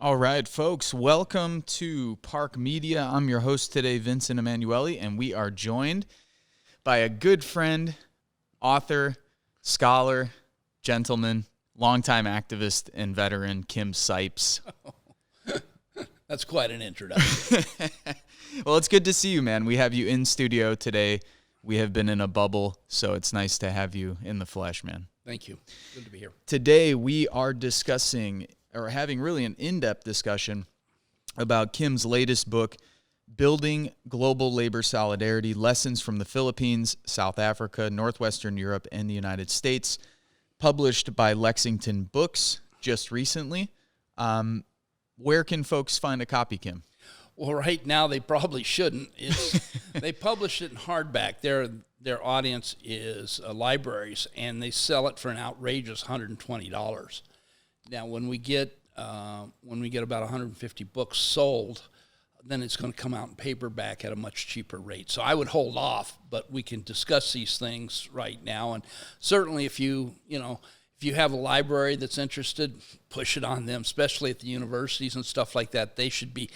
All right, folks, welcome to Park Media. I'm your host today, Vincent Emanuele, and we are joined by a good friend, author, scholar, gentleman, longtime activist, and veteran, Kim Scipes. That's quite an introduction. Well, it's good to see you, man. We have you in studio today. We have been in a bubble, so it's nice to have you in the flesh, man. Thank you. Good to be here. Today, we are discussing, or having really an in-depth discussion about Kim's latest book, Building Global Labor Solidarity, Lessons from the Philippines, South Africa, Northwestern Europe, and the United States, published by Lexington Books just recently. Where can folks find a copy, Kim? Well, right now they probably shouldn't. They publish it in hardback. Their audience is libraries, and they sell it for an outrageous $120. Now, when we get about 150 books sold, then it's going to come out in paperback at a much cheaper rate. So I would hold off, but we can discuss these things right now. And certainly, if you have a library that's interested, push it on them, especially at the universities and stuff like that. They should be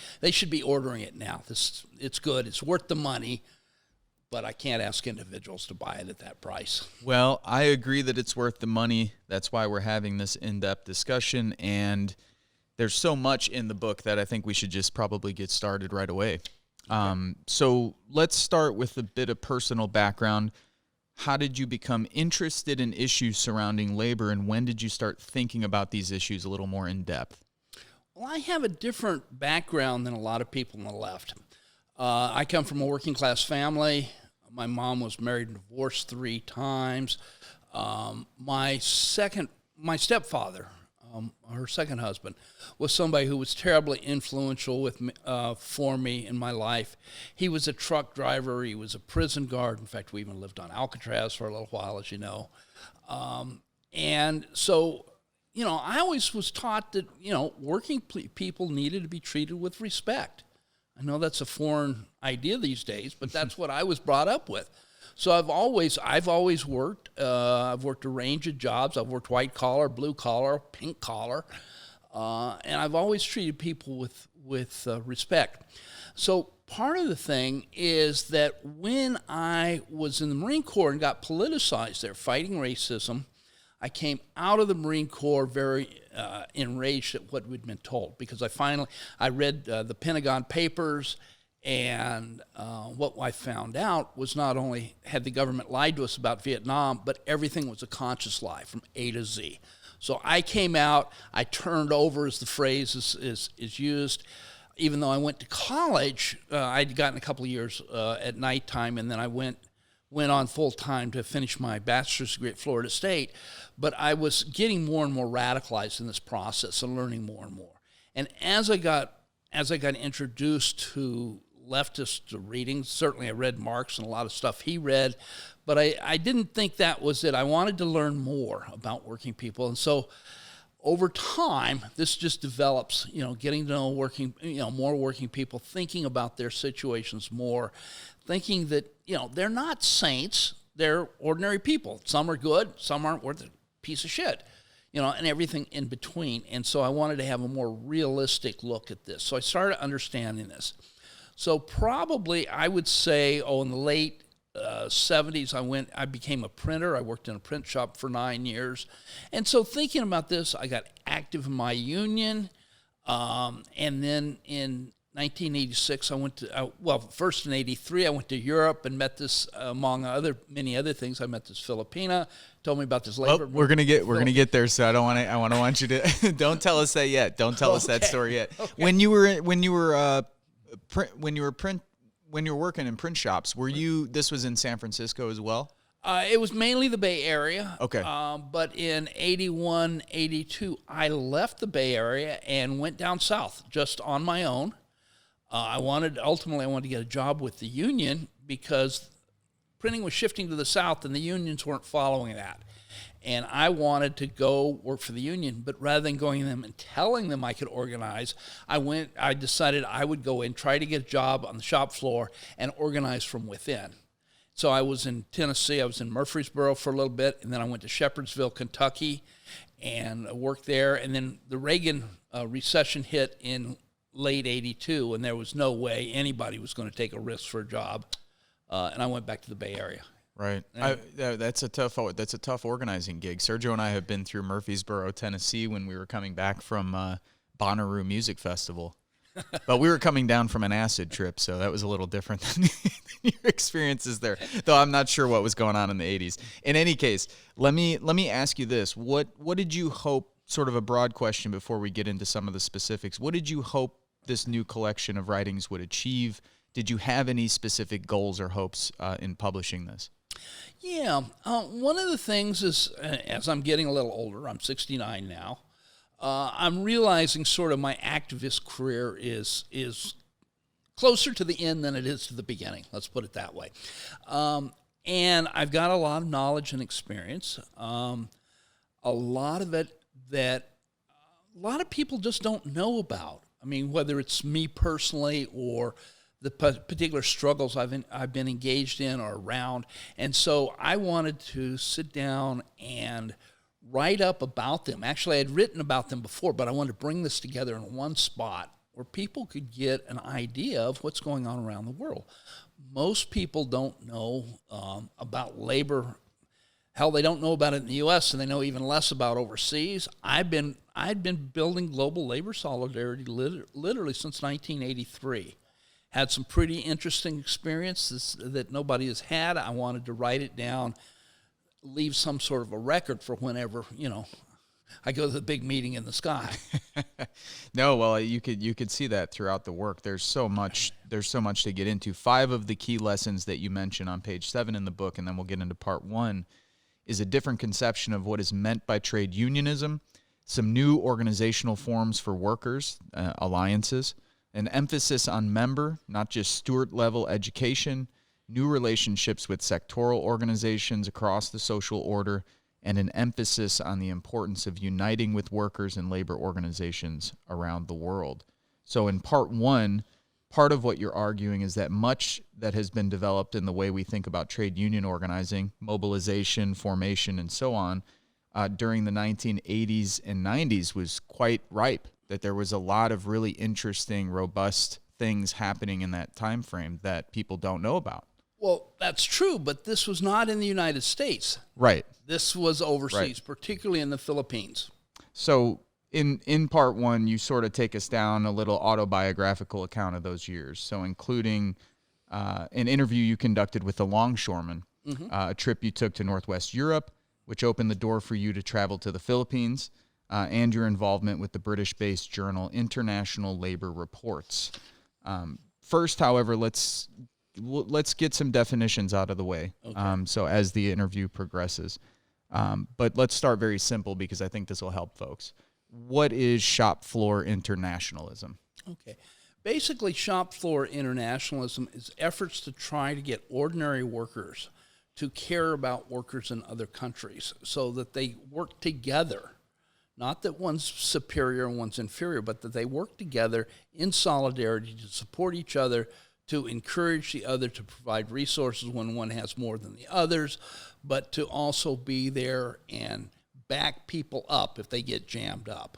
ordering it now. It's good. It's worth the money, but I can't ask individuals to buy it at that price. Well, I agree that it's worth the money. That's why we're having this in-depth discussion, and there's so much in the book that I think we should just probably get started right away. Okay. So let's start with a bit of personal background. How did you become interested in issues surrounding labor, and when did you start thinking about these issues a little more in depth? Well, I have a different background than a lot of people on the left. I come from a working class family. My mom was married and divorced 3 times. My stepfather, her second husband, was somebody who was terribly influential for me in my life. He was a truck driver. He was a prison guard. In fact, we even lived on Alcatraz for a little while, as you know. And so, I always was taught that, working people needed to be treated with respect. I know that's a foreign idea these days, but that's what I was brought up with. So I've always worked. I've worked a range of jobs. I've worked white collar, blue collar, pink collar, and I've always treated people with respect. So part of the thing is that when I was in the Marine Corps and got politicized there, fighting racism, I came out of the Marine Corps very enraged at what we'd been told, because I read the Pentagon Papers. And what I found out was not only had the government lied to us about Vietnam, but everything was a conscious lie from A to Z. So I came out, I turned over, as the phrase is used. Even though I went to college, I'd gotten a couple of years at nighttime, and then I went on full time to finish my bachelor's degree at Florida State. But I was getting more and more radicalized in this process and learning more and more. And as I got introduced to leftist reading, certainly I read Marx and a lot of stuff he read, but I didn't think that was it. I wanted to learn more about working people. And so over time, this just develops, getting to know more working people, thinking about their situations more, thinking that, they're not saints, they're ordinary people. Some are good, some aren't worth a piece of shit. And everything in between. And so I wanted to have a more realistic look at this. So I started understanding this. So probably I would say, in the late 70s, I became a printer. I worked in a print shop for 9 years. And so thinking about this, I got active in my union. And then in 1986, I went to, first in 83, I went to Europe and met this, among many other things. I met this Filipina, told me about this labor. We're gonna get there. So I want you to don't tell us that yet. Don't tell us that story yet. Okay. When you were working in print shops, this was in San Francisco as well? It was mainly the Bay Area. Okay. But in 81, 82, I left the Bay Area and went down south just on my own. I wanted to get a job with the union because printing was shifting to the south and the unions weren't following that. And I wanted to go work for the union, but rather than going to them and telling them I could organize, I decided I would go in, try to get a job on the shop floor and organize from within. So I was in Tennessee, I was in Murfreesboro for a little bit, and then I went to Shepherdsville, Kentucky, and worked there. And then the Reagan recession hit in late 82, and there was no way anybody was going to take a risk for a job. And I went back to the Bay Area. Right. That's a tough organizing gig. Sergio and I have been through Murfreesboro, Tennessee when we were coming back from Bonnaroo Music Festival. But we were coming down from an acid trip, so that was a little different than your experiences there. Though I'm not sure what was going on in the 80s. In any case, let me ask you this. What did you hope, sort of a broad question before we get into some of the specifics, what did you hope this new collection of writings would achieve? Did you have any specific goals or hopes in publishing this? Yeah. One of the things is, as I'm getting a little older, I'm 69 now, I'm realizing sort of my activist career is closer to the end than it is to the beginning. Let's put it that way. And I've got a lot of knowledge and experience, a lot of it that a lot of people just don't know about. I mean, whether it's me personally or the particular struggles I've been engaged in or around. And so I wanted to sit down and write up about them. Actually, I had written about them before, but I wanted to bring this together in one spot where people could get an idea of what's going on around the world. Most people don't know about labor. Hell, they don't know about it in the U.S., and they know even less about overseas. I'd been building global labor solidarity literally since 1983. Had some pretty interesting experiences that nobody has had. I wanted to write it down, leave some sort of a record for whenever, I go to the big meeting in the sky. No, well, you could see that throughout the work. There's so much to get into. 5 of the key lessons that you mention on page 7 in the book, and then we'll get into part 1, is a different conception of what is meant by trade unionism, some new organizational forms for workers, alliances, an emphasis on member, not just steward-level education, new relationships with sectoral organizations across the social order, and an emphasis on the importance of uniting with workers and labor organizations around the world. So in part 1, part of what you're arguing is that much that has been developed in the way we think about trade union organizing, mobilization, formation, and so on, during the 1980s and 90s was quite ripe, that there was a lot of really interesting, robust things happening in that time frame that people don't know about. Well, that's true, but this was not in the United States. Right. This was overseas, Right. particularly in the Philippines. So in part 1, you sort of take us down a little autobiographical account of those years. So including an interview you conducted with the longshoreman, a trip you took to Northwest Europe, which opened the door for you to travel to the Philippines, and your involvement with the British-based journal International Labor Reports. First, however, let's get some definitions out of the way. Okay. So as the interview progresses. But let's start very simple because I think this will help folks. What is shop floor internationalism? Okay. Basically, shop floor internationalism is efforts to try to get ordinary workers to care about workers in other countries so that they work together. Not that one's superior and one's inferior, but that they work together in solidarity to support each other, to encourage the other to provide resources when one has more than the others, but to also be there and back people up if they get jammed up.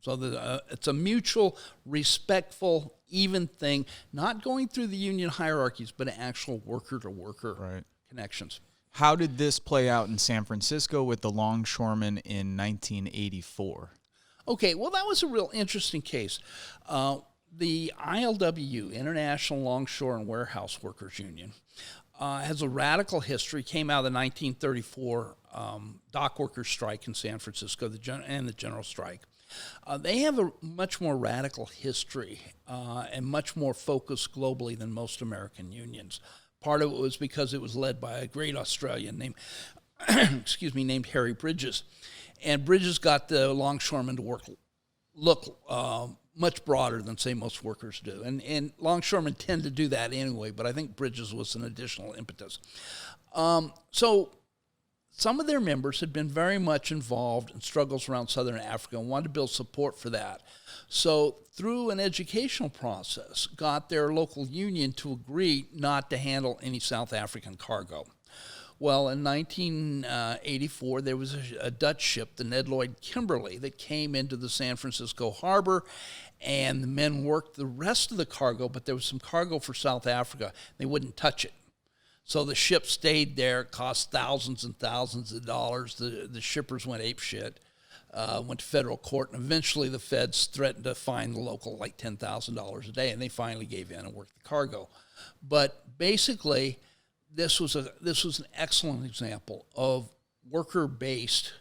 So that, it's a mutual, respectful, even thing, not going through the union hierarchies, but actual worker-to-worker connections. How did this play out in San Francisco with the longshoremen in 1984? Okay, well, that was a real interesting case. The ILWU, International Longshore and Warehouse Workers Union, has a radical history, came out of the 1934 dock workers strike in San Francisco and the general strike. They have a much more radical history and much more focused globally than most American unions. Part of it was because it was led by a great Australian named, named Harry Bridges. And Bridges got the longshoremen to look much broader than, say, most workers do. And longshoremen tend to do that anyway, but I think Bridges was an additional impetus. So some of their members had been very much involved in struggles around Southern Africa and wanted to build support for that. So through an educational process, got their local union to agree not to handle any South African cargo. Well, in 1984, there was a Dutch ship, the Ned Lloyd Kimberley, that came into the San Francisco harbor, and the men worked the rest of the cargo, but there was some cargo for South Africa. They wouldn't touch it. So the ship stayed there. It cost thousands and thousands of dollars. The shippers went apeshit, went to federal court, and eventually the feds threatened to fine the local like $10,000 a day, and they finally gave in and worked the cargo. But basically, this was an excellent example of worker-based,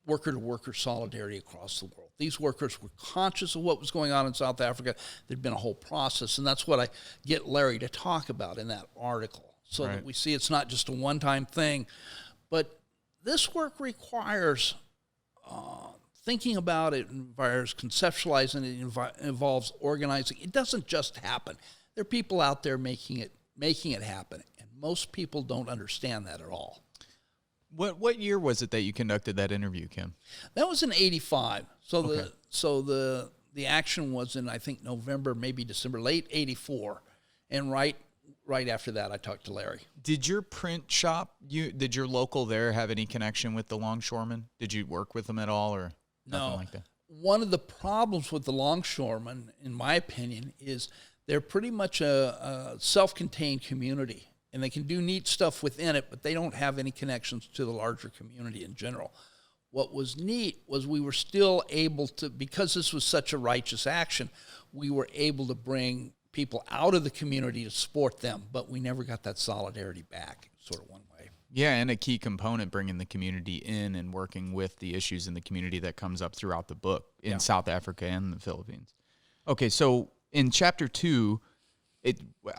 worker-to-worker solidarity across the world. These workers were conscious of what was going on in South Africa. There'd been a whole process, and that's what I get Larry to talk about in that article, so that we see it's not just a one-time thing. But this work requires thinking about it, requires conceptualizing it, involves organizing. It doesn't just happen. There are people out there making it happen, and most people don't understand that at all. What year was it that you conducted that interview, Kim? That was in '85. So the action was in, I think, November, maybe December, late '84, and right after that, I talked to Larry. Did your print shop, did your local there have any connection with the longshoremen? Did you work with them at all, or nothing like that? One of the problems with the longshoremen, in my opinion, is they're pretty much a self-contained community, and they can do neat stuff within it, but they don't have any connections to the larger community in general. What was neat was we were still able to, because this was such a righteous action, we were able to bring people out of the community to support them, but we never got that solidarity back, sort of one way. Yeah, and a key component, bringing the community in and working with the issues in the community that comes up throughout the book in South Africa and the Philippines. Okay, so in Chapter 2,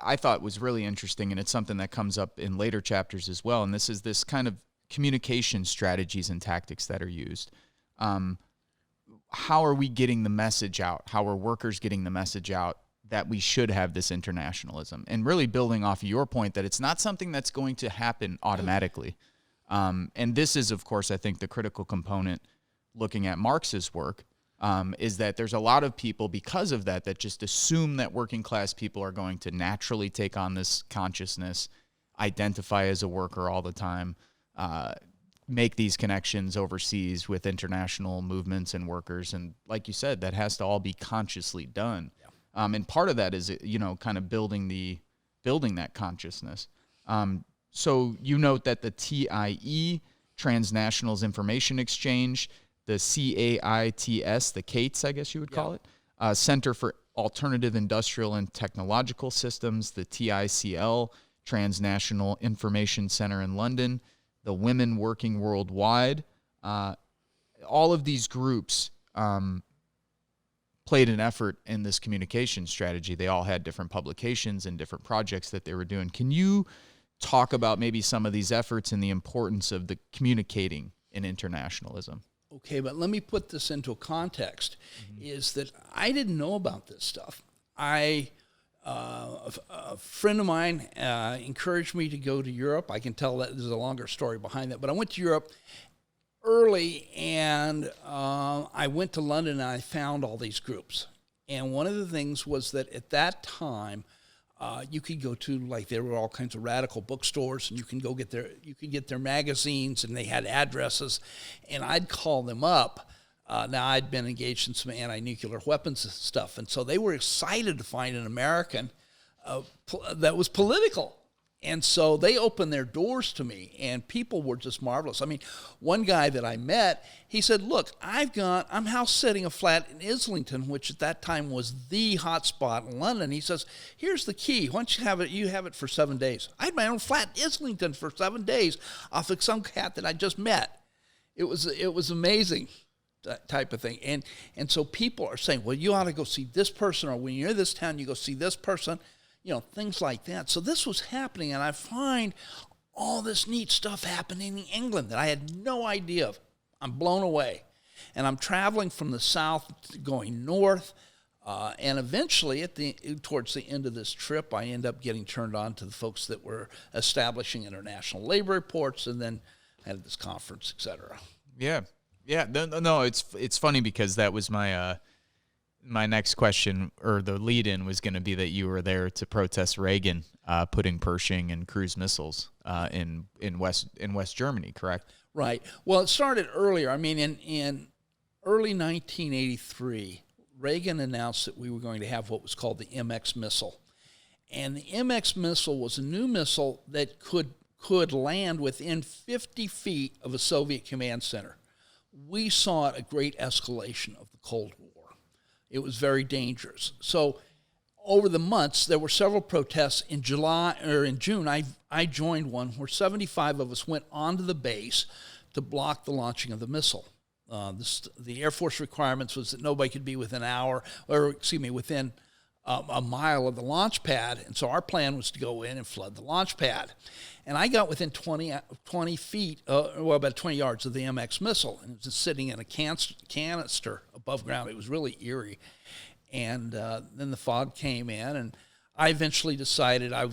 I thought was really interesting, and it's something that comes up in later chapters as well, and this is this kind of communication strategies and tactics that are used. How are we getting the message out? How are workers getting the message out that we should have this internationalism? And really building off of your point that it's not something that's going to happen automatically. And this is, of course, I think the critical component looking at Marx's work, is that there's a lot of people, because of that just assume that working class people are going to naturally take on this consciousness, identify as a worker all the time, make these connections overseas with international movements and workers. And like you said, that has to all be consciously done. Yeah. And part of that is, kind of building that consciousness. So you note that the TIE, Transnationals Information Exchange, the CAITS, the CATES, I guess you would call it, Center for Alternative Industrial and Technological Systems, the TICL, Transnational Information Center in London, the Women Working Worldwide. All of these groups played an effort in this communication strategy. They all had different publications and different projects that they were doing. Can you talk about maybe some of these efforts and the importance of the communicating in internationalism? Okay, but let me put this into a context, is that I didn't know about this stuff. A friend of mine encouraged me to go to Europe. I can tell that there's a longer story behind that, but I went to Europe early, and I went to London, and I found all these groups. And one of the things was that at that time, you could go to, like, there were all kinds of radical bookstores, and you can get their magazines, and they had addresses, and I'd call them up. Now, I'd been engaged in some anti-nuclear weapons stuff, and so they were excited to find an American that was political. And so they opened their doors to me, and people were just marvelous. I mean, one guy that I met, he said, look, I'm house sitting a flat in Islington, which at that time was the hot spot in London. He says, here's the key. Once you have it for 7 days. I had my own flat in Islington for 7 days off of some cat that I just met. It was amazing, that type of thing. And so people are saying, well, you ought to go see this person, or when you're in this town, you go see this person. Things like that. So this was happening, and I find all this neat stuff happening in England that I had no idea of. I'm blown away. And I'm traveling from the south going north, and eventually towards the end of this trip, I end up getting turned on to the folks that were establishing international labor reports, and then had this conference, et cetera. Yeah. No, it's funny because that was my my next question, or the lead-in, was going to be that you were there to protest Reagan putting Pershing and cruise missiles in West Germany, correct? Right. Well, it started earlier. I mean, in early 1983, Reagan announced that we were going to have what was called the MX missile. And the MX missile was a new missile that could land within 50 feet of a Soviet command center. We saw a great escalation of the Cold War. It was very dangerous. So over the months, there were several protests. In June, I joined one where 75 of us went onto the base to block the launching of the missile. The Air Force requirements was that nobody could be within within a mile of the launch pad. And so our plan was to go in and flood the launch pad. And I got within 20 feet, about 20 yards of the MX missile, and it was just sitting in a canister above ground. It was really eerie. And then the fog came in, and I eventually decided I'd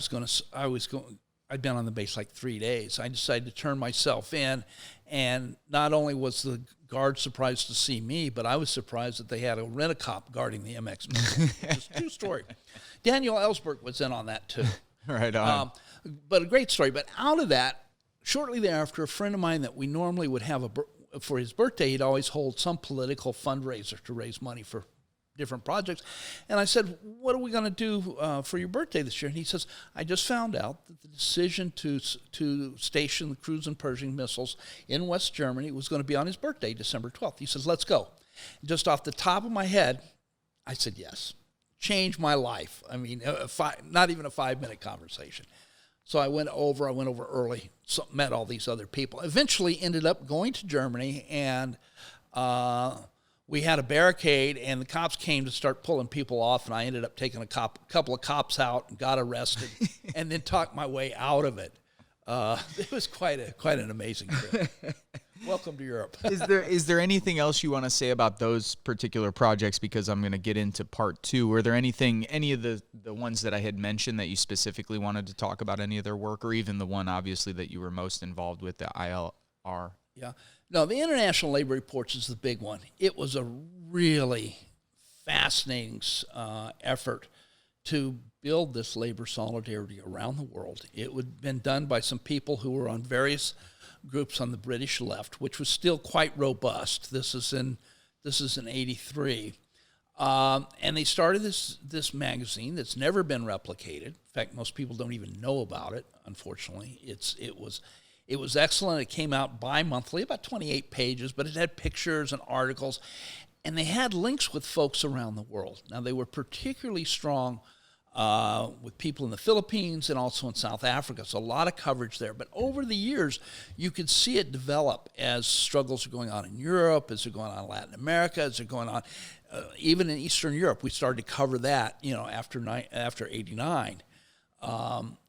been on the base like 3 days. I decided to turn myself in, and not only was the guard surprised to see me, but I was surprised that they had a rent-a-cop guarding the MX missile. It's a true story. Daniel Ellsberg was in on that too. Right on. But a great story. But out of that, shortly thereafter, a friend of mine that we normally would have for his birthday, he'd always hold some political fundraiser to raise money for different projects. And I said, what are we going to do for your birthday this year? And he says, I just found out that the decision to station the cruise and Pershing missiles in West Germany was going to be on his birthday, December 12th. He says, let's go. And just off the top of my head, I said, yes. Changed my life. I mean, not even a 5-minute conversation. So I went over early, met all these other people. Eventually ended up going to Germany, and we had a barricade, and the cops came to start pulling people off, and I ended up taking a couple of cops out and got arrested and then talked my way out of it. It was quite an amazing trip. Welcome to Europe. Is there anything else you want to say about those particular projects? Because I'm going to get into part 2. Were there any of the ones that I had mentioned that you specifically wanted to talk about, any of their work, or even the one obviously that you were most involved with, the ILR? Yeah. No, the International Labor Reports is the big one. It was a really fascinating effort to build this labor solidarity around the world. It had been done by some people who were on various groups on the British left, which was still quite robust. This is in '83, and they started this magazine that's never been replicated. In fact, most people don't even know about it. Unfortunately, it was excellent. It came out bi-monthly, about 28 pages, but it had pictures and articles, and they had links with folks around the world. Now, they were particularly strong with people in the Philippines and also in South Africa, so a lot of coverage there. But over the years, you could see it develop as struggles are going on in Europe, as they're going on in Latin America, as they're going on even in Eastern Europe. We started to cover that, after '89.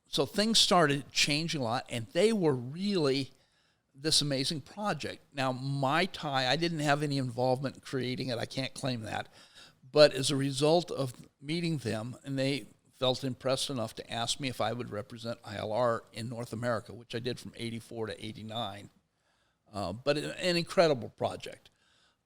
So things started changing a lot, and they were really this amazing project. Now, I didn't have any involvement in creating it. I can't claim that. But as a result of meeting them, and they felt impressed enough to ask me if I would represent ILR in North America, which I did from '84 to '89. But an incredible project.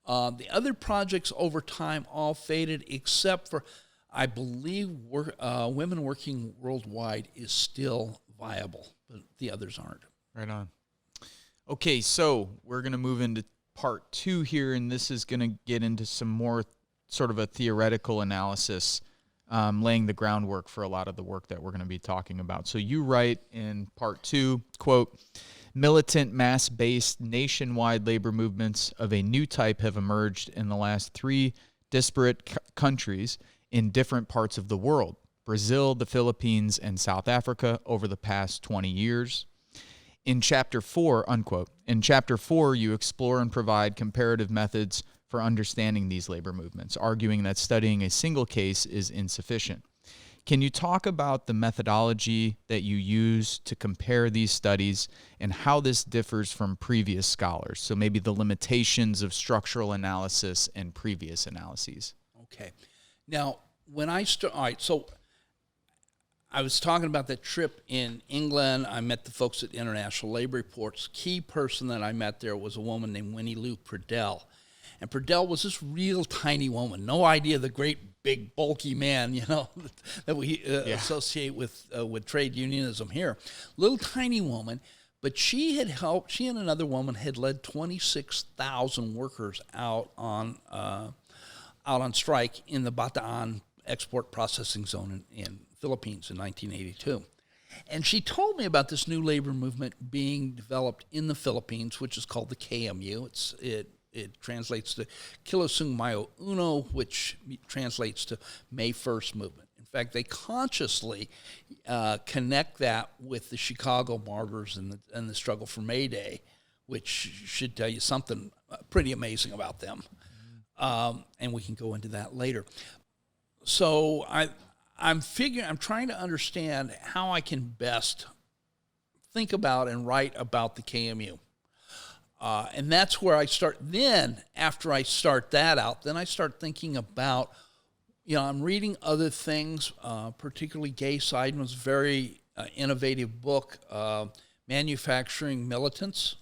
The other projects over time all faded, except for, I believe, Women Working Worldwide is still viable, but the others aren't. Right on. Okay, so we're going to move into part 2 here, and this is going to get into some more sort of a theoretical analysis, laying the groundwork for a lot of the work that we're going to be talking about. So you write in part 2, quote, militant, mass-based, nationwide labor movements of a new type have emerged in the last 3 disparate countries in different parts of the world, Brazil, the Philippines, and South Africa, over the past 20 years. In Chapter 4, unquote, in Chapter 4, you explore and provide comparative methods for understanding these labor movements, arguing that studying a single case is insufficient. Can you talk about the methodology that you use to compare these studies and how this differs from previous scholars? So maybe the limitations of structural analysis and previous analyses. Okay. Now, all right, so I was talking about that trip in England. I met the folks at International Labor Reports. Key person that I met there was a woman named Winnie Lou Pradell. And Purdue was this real tiny woman. No idea the great, big, bulky man, that we associate with trade unionism here. Little tiny woman, but she and another woman had led 26,000 workers out on strike in the Bataan export processing zone in Philippines in 1982. And she told me about this new labor movement being developed in the Philippines, which is called the KMU. It translates to Kilusung Mayo Uno, which translates to May 1st movement. In fact, they consciously connect that with the Chicago martyrs and the struggle for May Day, which should tell you something pretty amazing about them. And we can go into that later. So I'm trying to understand how I can best think about and write about the KMU. And that's where I start. Then, after I start that out, then I start thinking about, I'm reading other things, particularly Gay Seiden's very innovative book, Manufacturing Militants,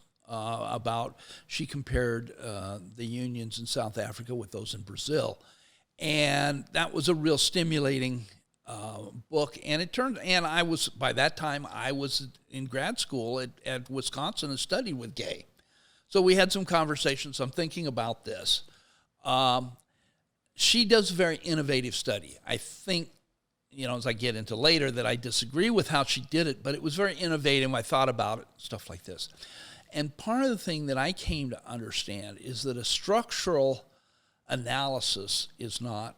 she compared the unions in South Africa with those in Brazil. And that was a real stimulating book. And by that time, I was in grad school at Wisconsin and studied with Gay. So we had some conversations. I'm thinking about this. She does a very innovative study. I think, as I get into later, that I disagree with how she did it, but it was very innovative. I thought about it, stuff like this. And part of the thing that I came to understand is that a structural analysis is not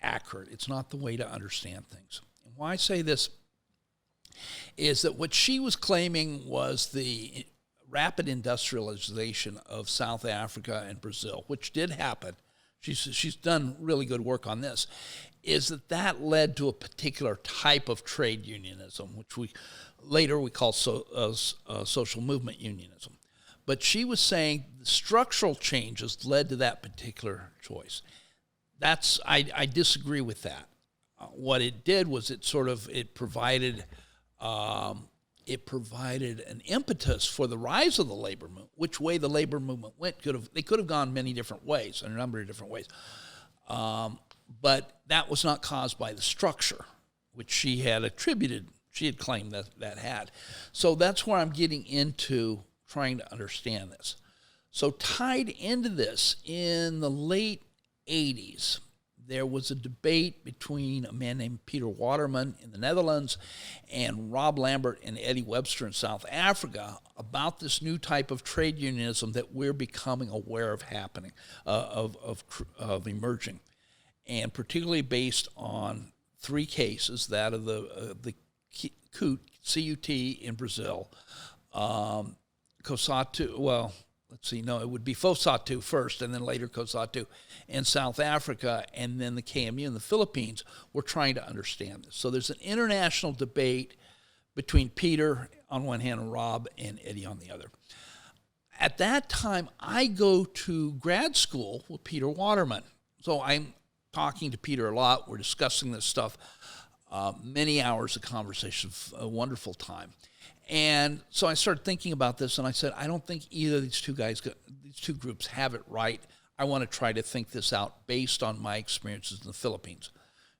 accurate. It's not the way to understand things. And why I say this is that what she was claiming was the rapid industrialization of South Africa and Brazil, which did happen. She's done really good work on this, is that led to a particular type of trade unionism, which we call social movement unionism. But she was saying the structural changes led to that particular choice. I disagree with that. What it did was it provided an impetus for the rise of the labor movement. Which way the labor movement went they could have gone many different ways, in a number of different ways. But that was not caused by the structure, which she had claimed that had. So that's where I'm getting into trying to understand this. So tied into this, in the late 80s, there was a debate between a man named Peter Waterman in the Netherlands and Rob Lambert and Eddie Webster in South Africa about this new type of trade unionism that we're becoming aware of happening, of emerging, and particularly based on three cases: that of the CUT in Brazil, COSATU. It would be FOSATU first, and then later COSATU in South Africa, and then the KMU in the Philippines. We're trying to understand this. So there's an international debate between Peter on one hand and Rob and Eddie on the other. At that time, I go to grad school with Peter Waterman. So I'm talking to Peter a lot. We're discussing this stuff. Many hours of conversation, a wonderful time. And so I started thinking about this, and I said, I don't think either of these two groups have it right. I want to try to think this out based on my experiences in the Philippines.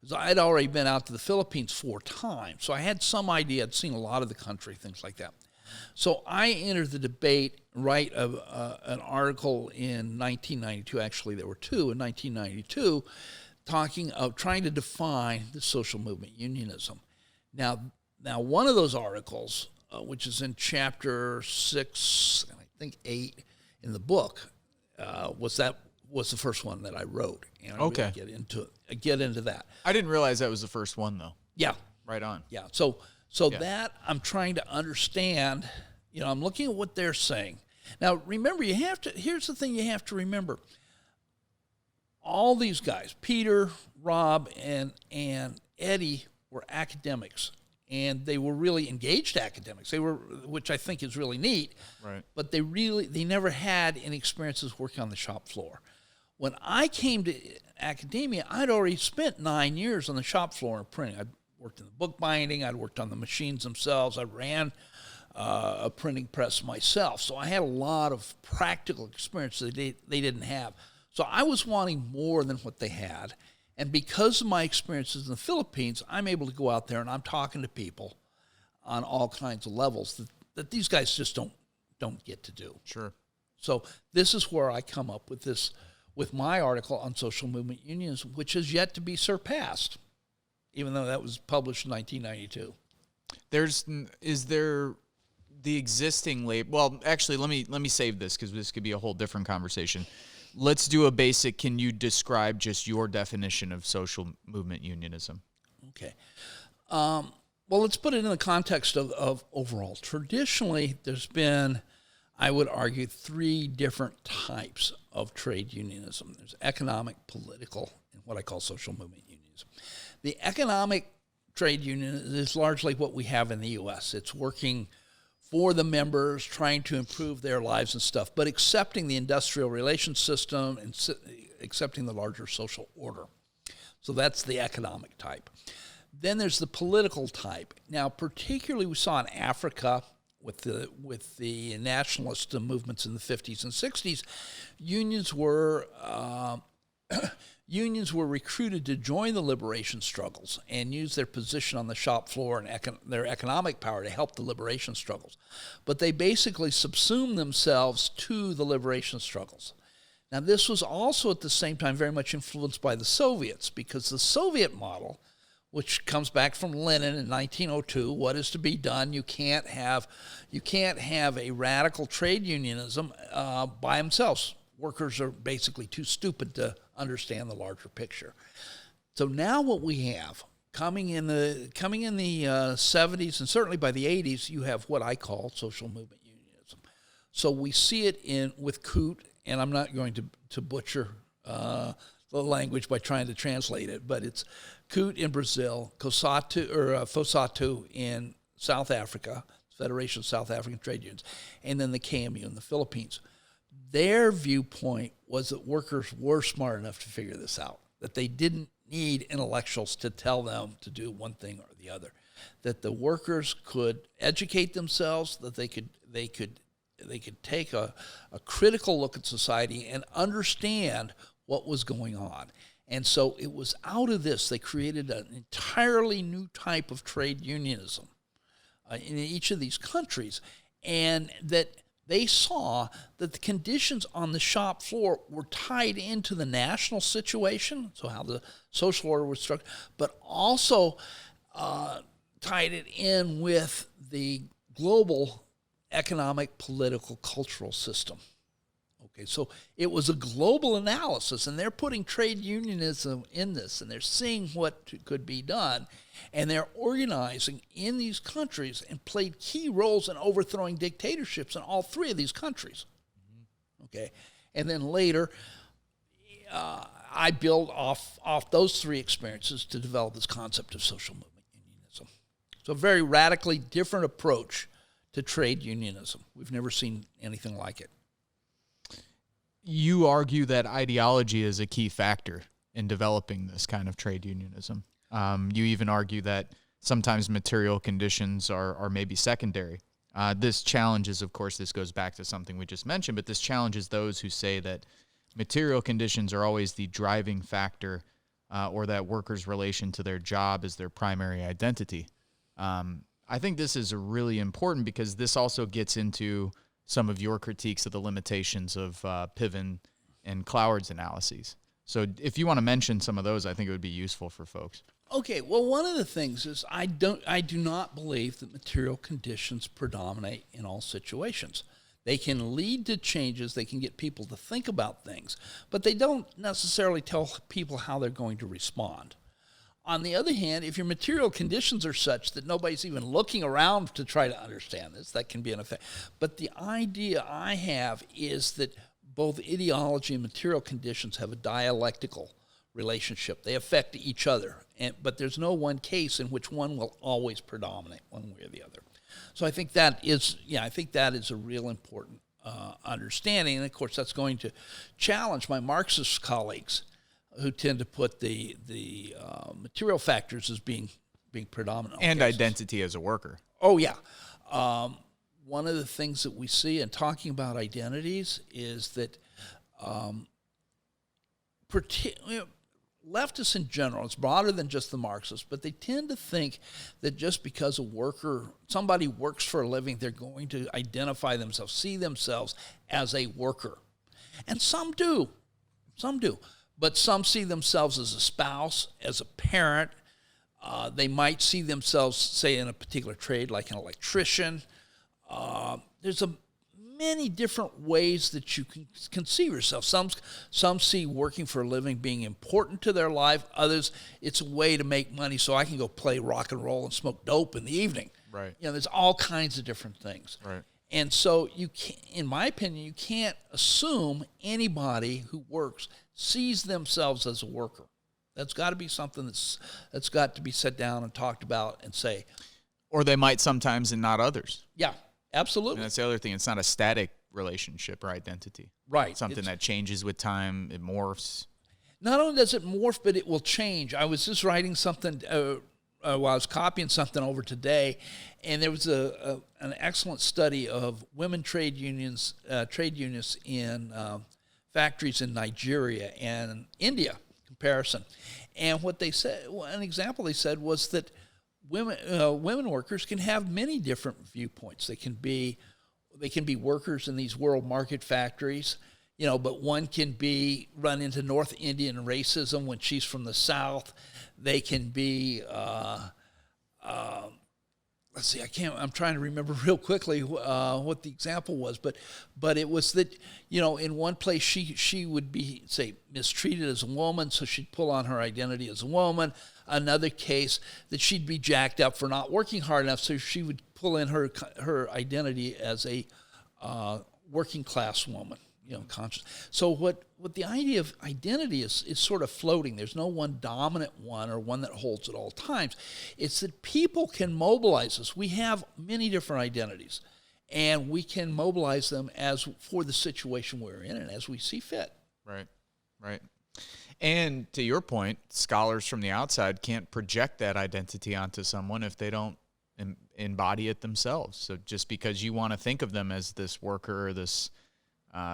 Because I had already been out to the Philippines 4 times, so I had some idea. I'd seen a lot of the country, things like that. So I entered the debate, write an article in 1992. Actually, there were 2 in 1992, trying to define the social movement unionism. Now one of those articles, which is in chapter 6, and I think 8 in the book, was the first one that I wrote. And okay. Really get into that. I didn't realize that was the first one, though. Yeah. Right on. Yeah. So that I'm trying to understand. I'm looking at what they're saying. Now, remember, here's the thing you have to remember. All these guys, Peter, Rob, and Eddie, were academics. And they were really engaged academics. Which I think is really neat. Right. But they never had any experiences working on the shop floor. When I came to academia, I'd already spent 9 years on the shop floor in printing. I'd worked in the bookbinding. I'd worked on the machines themselves. I ran a printing press myself, so I had a lot of practical experience that they didn't have. So I was wanting more than what they had, and because of my experiences in the Philippines, I'm able to go out there and I'm talking to people on all kinds of levels that these guys just don't get to do. Sure. So this is where I come up with this, with my article on social movement unionism, which has yet to be surpassed, even though that was published in 1992. Is there the existing label? Well, actually, let me save this because this could be a whole different conversation. Let's do a basic. Can you describe just your definition of social movement unionism? Okay. Well, let's put it in the context of overall. Traditionally, there's been, I would argue, 3 different types of trade unionism. There's economic, political, and what I call social movement unionism. The economic trade union is largely what we have in the U.S. It's working for the members, trying to improve their lives and stuff, but accepting the industrial relations system and accepting the larger social order. So that's the economic type. Then there's the political type. Now, particularly we saw in Africa with the nationalist movements in the 50s and 60s, unions were recruited to join the liberation struggles and use their position on the shop floor and their economic power to help the liberation struggles. But they basically subsumed themselves to the liberation struggles. Now, this was also at the same time very much influenced by the Soviets, because the Soviet model, which comes back from Lenin in 1902, what is to be done? You can't have a radical trade unionism by themselves. Workers are basically too stupid to understand the larger picture. So now what we have coming in the 70s and certainly by the 80s, you have what I call social movement unionism. So we see it with Coote, and I'm not going to butcher the language by trying to translate it, but it's Coote in Brazil, Fossatu in South Africa, Federation of South African Trade Unions, and then the KMU in the Philippines. Their viewpoint was that workers were smart enough to figure this out, that they didn't need intellectuals to tell them to do one thing or the other, that the workers could educate themselves, that they could take a critical look at society and understand what was going on. And so it was out of this they created an entirely new type of trade unionism in each of these countries, and that they saw that the conditions on the shop floor were tied into the national situation, so how the social order was structured, but also tied it in with the global economic, political, cultural system. Okay, so it was a global analysis, and they're putting trade unionism in this, and they're seeing what could be done, and they're organizing in these countries and played key roles in overthrowing dictatorships in all 3 of these countries. Okay, and then later, I build off those 3 experiences to develop this concept of social movement unionism. So a very radically different approach to trade unionism. We've never seen anything like it. You argue that ideology is a key factor in developing this kind of trade unionism. You even argue that sometimes material conditions are maybe secondary. This challenges, of course, this goes back to something we just mentioned, but this challenges those who say that material conditions are always the driving factor or that workers' relation to their job is their primary identity. I think this is really important because this also gets into some of your critiques of the limitations of Piven and Cloward's analyses. So if you want to mention some of those, I think it would be useful for folks. Okay, well, one of the things is I do not believe that material conditions predominate in all situations. They can lead to changes, they can get people to think about things, but they don't necessarily tell people how they're going to respond. On the other hand, if your material conditions are such that nobody's even looking around to try to understand this, that can be an effect. But the idea I have is that both ideology and material conditions have a dialectical relationship. They affect each other, but there's no one case in which one will always predominate one way or the other. So I think that is a real important understanding. And of course, that's going to challenge my Marxist colleagues who tend to put the material factors as being predominant. And identity as a worker. Oh, yeah. one of the things that we see in talking about identities is that leftists in general, it's broader than just the Marxists, but they tend to think that just because somebody works for a living, they're going to identify themselves, see themselves as a worker. And some do. But some see themselves as a spouse, as a parent. They might see themselves, say, in a particular trade, like an electrician. There's many different ways that you can see yourself. Some see working for a living being important to their life. Others, it's a way to make money so I can go play rock and roll and smoke dope in the evening. Right. There's all kinds of different things. Right. And so in my opinion, you can't assume anybody who works sees themselves as a worker. That's got to be something that's got to be set down and talked about and say. Or they might sometimes and not others. Yeah, absolutely. And that's the other thing. It's not a static relationship or identity. Right. It's something that changes with time. It morphs. Not only does it morph, but it will change. I was just writing something while I was copying something over today, and there was an excellent study of women trade unions in factories in Nigeria and India comparison. And what they said, an example they said was that women workers can have many different viewpoints. They can be workers in these world market factories, but one can run into North Indian racism when she's from the South. They can be, I'm trying to remember real quickly what the example was, but it was that, in one place she would be, say, mistreated as a woman, so she'd pull on her identity as a woman. Another case that she'd be jacked up for not working hard enough, so she would pull in her identity as a working class woman. Conscious. So what the idea of identity is sort of floating. There's no one dominant one or one that holds at all times. It's that people can mobilize us. We have many different identities, and we can mobilize them for the situation we're in and as we see fit. Right. And to your point, scholars from the outside can't project that identity onto someone if they don't embody it themselves. So just because you want to think of them as this worker or this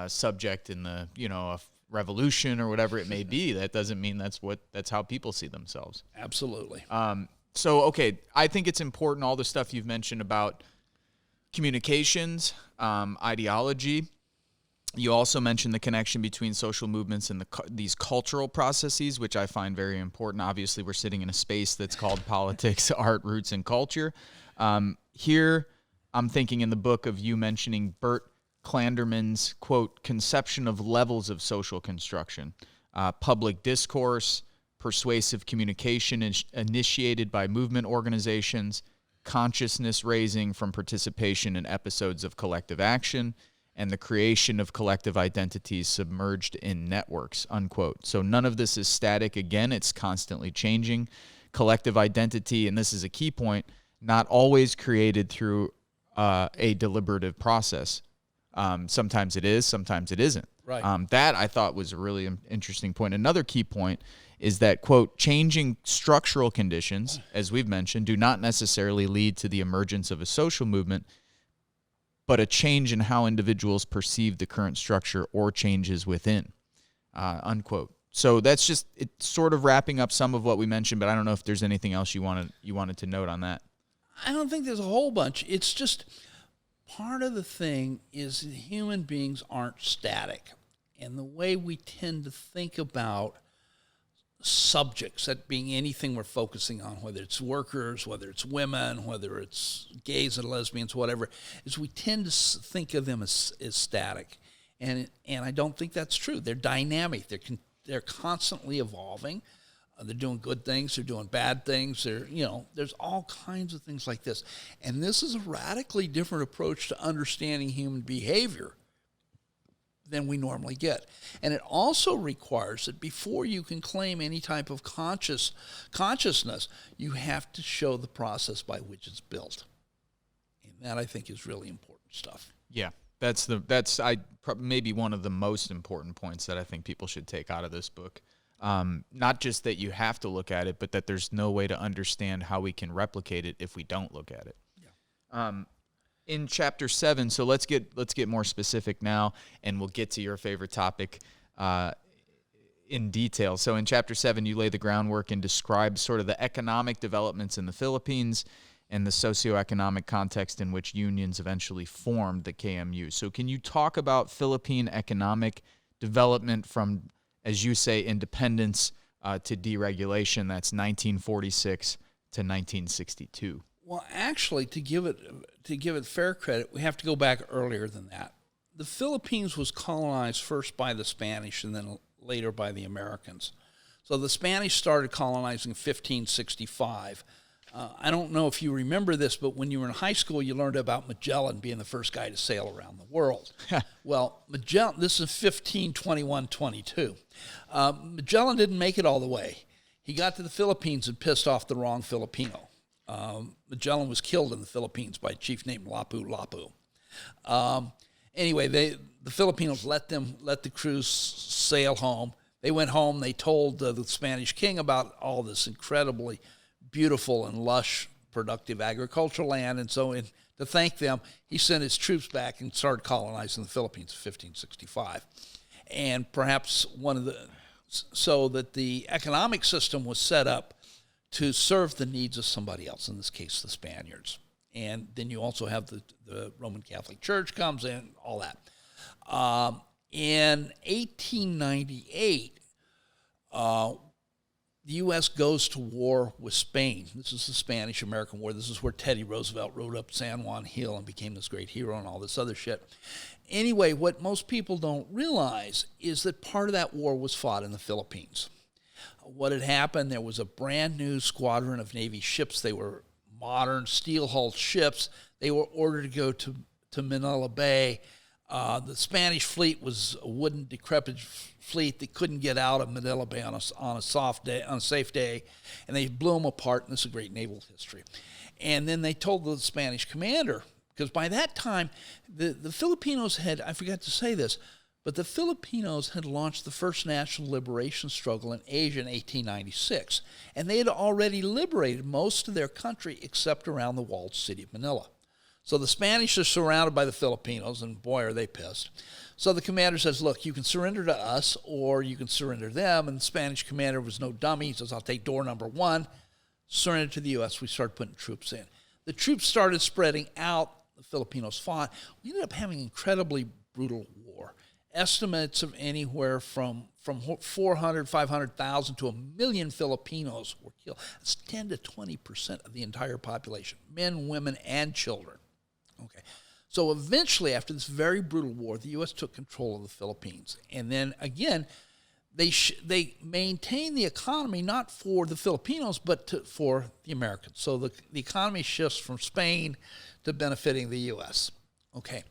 subject in the a revolution or whatever it may be, that doesn't mean that's how people see themselves. Absolutely. So okay, I think it's important, all the stuff you've mentioned about communications, ideology. You also mentioned the connection between social movements and these cultural processes, which I find very important. Obviously, we're sitting in a space that's called politics, art, roots, and culture. Here, I'm thinking in the book of you mentioning Bert Klanderman's, quote, conception of levels of social construction, public discourse, persuasive communication initiated by movement organizations, consciousness raising from participation in episodes of collective action, and the creation of collective identities submerged in networks, unquote. So none of this is static. Again, it's constantly changing. Collective identity, and this is a key point, not always created through a deliberative process. Sometimes it is, sometimes it isn't. Right. That I thought was a really interesting point. Another key point is that, quote, changing structural conditions, as we've mentioned, do not necessarily lead to the emergence of a social movement, but a change in how individuals perceive the current structure or changes within, unquote. So that's just, it's sort of wrapping up some of what we mentioned, but I don't know if there's anything else you wanted to note on that. I don't think there's a whole bunch. It's just part of the thing is that human beings aren't static. And the way we tend to think about subjects, that being anything we're focusing on, whether it's workers, whether it's women, whether it's gays and lesbians, whatever, is we tend to think of them as static. And I don't think that's true. They're dynamic. They're constantly evolving. They're doing good things. They're doing bad things. There's all kinds of things like this. And this is a radically different approach to understanding human behavior than we normally get. And it also requires that before you can claim any type of consciousness, you have to show the process by which it's built. And that, I think, is really important stuff. Yeah, that's maybe one of the most important points that I think people should take out of this book. Not just that you have to look at it, but that there's no way to understand how we can replicate it if we don't look at it. Yeah. In chapter 7, so let's get more specific now, and we'll get to your favorite topic in detail. So in chapter 7, you lay the groundwork and describe sort of the economic developments in the Philippines and the socioeconomic context in which unions eventually formed the KMU. So can you talk about Philippine economic development from, as you say, independence to deregulation? That's 1946 to 1962. Well, actually, to give it fair credit, we have to go back earlier than that. The Philippines was colonized first by the Spanish and then later by the Americans. So the Spanish started colonizing in 1565. I don't know if you remember this, but when you were in high school, you learned about Magellan being the first guy to sail around the world. Well, Magellan, this is 1521-22. Magellan didn't make it all the way. He got to the Philippines and pissed off the wrong Filipino. Magellan was killed in the Philippines by a chief named Lapu-Lapu. Anyway, the Filipinos let the crews sail home. They went home. They told the Spanish king about all this incredibly beautiful and lush, productive agricultural land. And so to thank them, he sent his troops back and started colonizing the Philippines in 1565. And perhaps so that the economic system was set up to serve the needs of somebody else, in this case, the Spaniards. And then you also have the Roman Catholic Church comes in, all that. In 1898, the U.S. goes to war with Spain. This is the Spanish-American War. This is where Teddy Roosevelt rode up San Juan Hill and became this great hero and all this other shit. Anyway, what most people don't realize is that part of that war was fought in the Philippines. What had happened, there was a brand new squadron of Navy ships. They were modern steel-hulled ships. They were ordered to go to Manila Bay. The Spanish fleet was a wooden, decrepit fleet that couldn't get out of Manila Bay on a safe day, and they blew them apart, and this is a great naval history. And then they told the Spanish commander, because by that time, the Filipinos had, I forgot to say this, but the Filipinos had launched the first national liberation struggle in Asia in 1896, and they had already liberated most of their country except around the walled city of Manila. So the Spanish are surrounded by the Filipinos, and boy, are they pissed. So the commander says, look, you can surrender to us, or you can surrender to them. And the Spanish commander was no dummy. He says, I'll take door number one, surrender to the U.S. We started putting troops in. The troops started spreading out. The Filipinos fought. We ended up having an incredibly brutal war. Estimates of anywhere from 400, 500,000 to 1 million Filipinos were killed. That's 10 to 20% of the entire population, men, women, and children. Okay, so eventually, after this very brutal war, the U.S. took control of the Philippines. And then, again, they maintained the economy not for the Filipinos, but for the Americans. So the economy shifts from Spain to benefiting the U.S. Okay,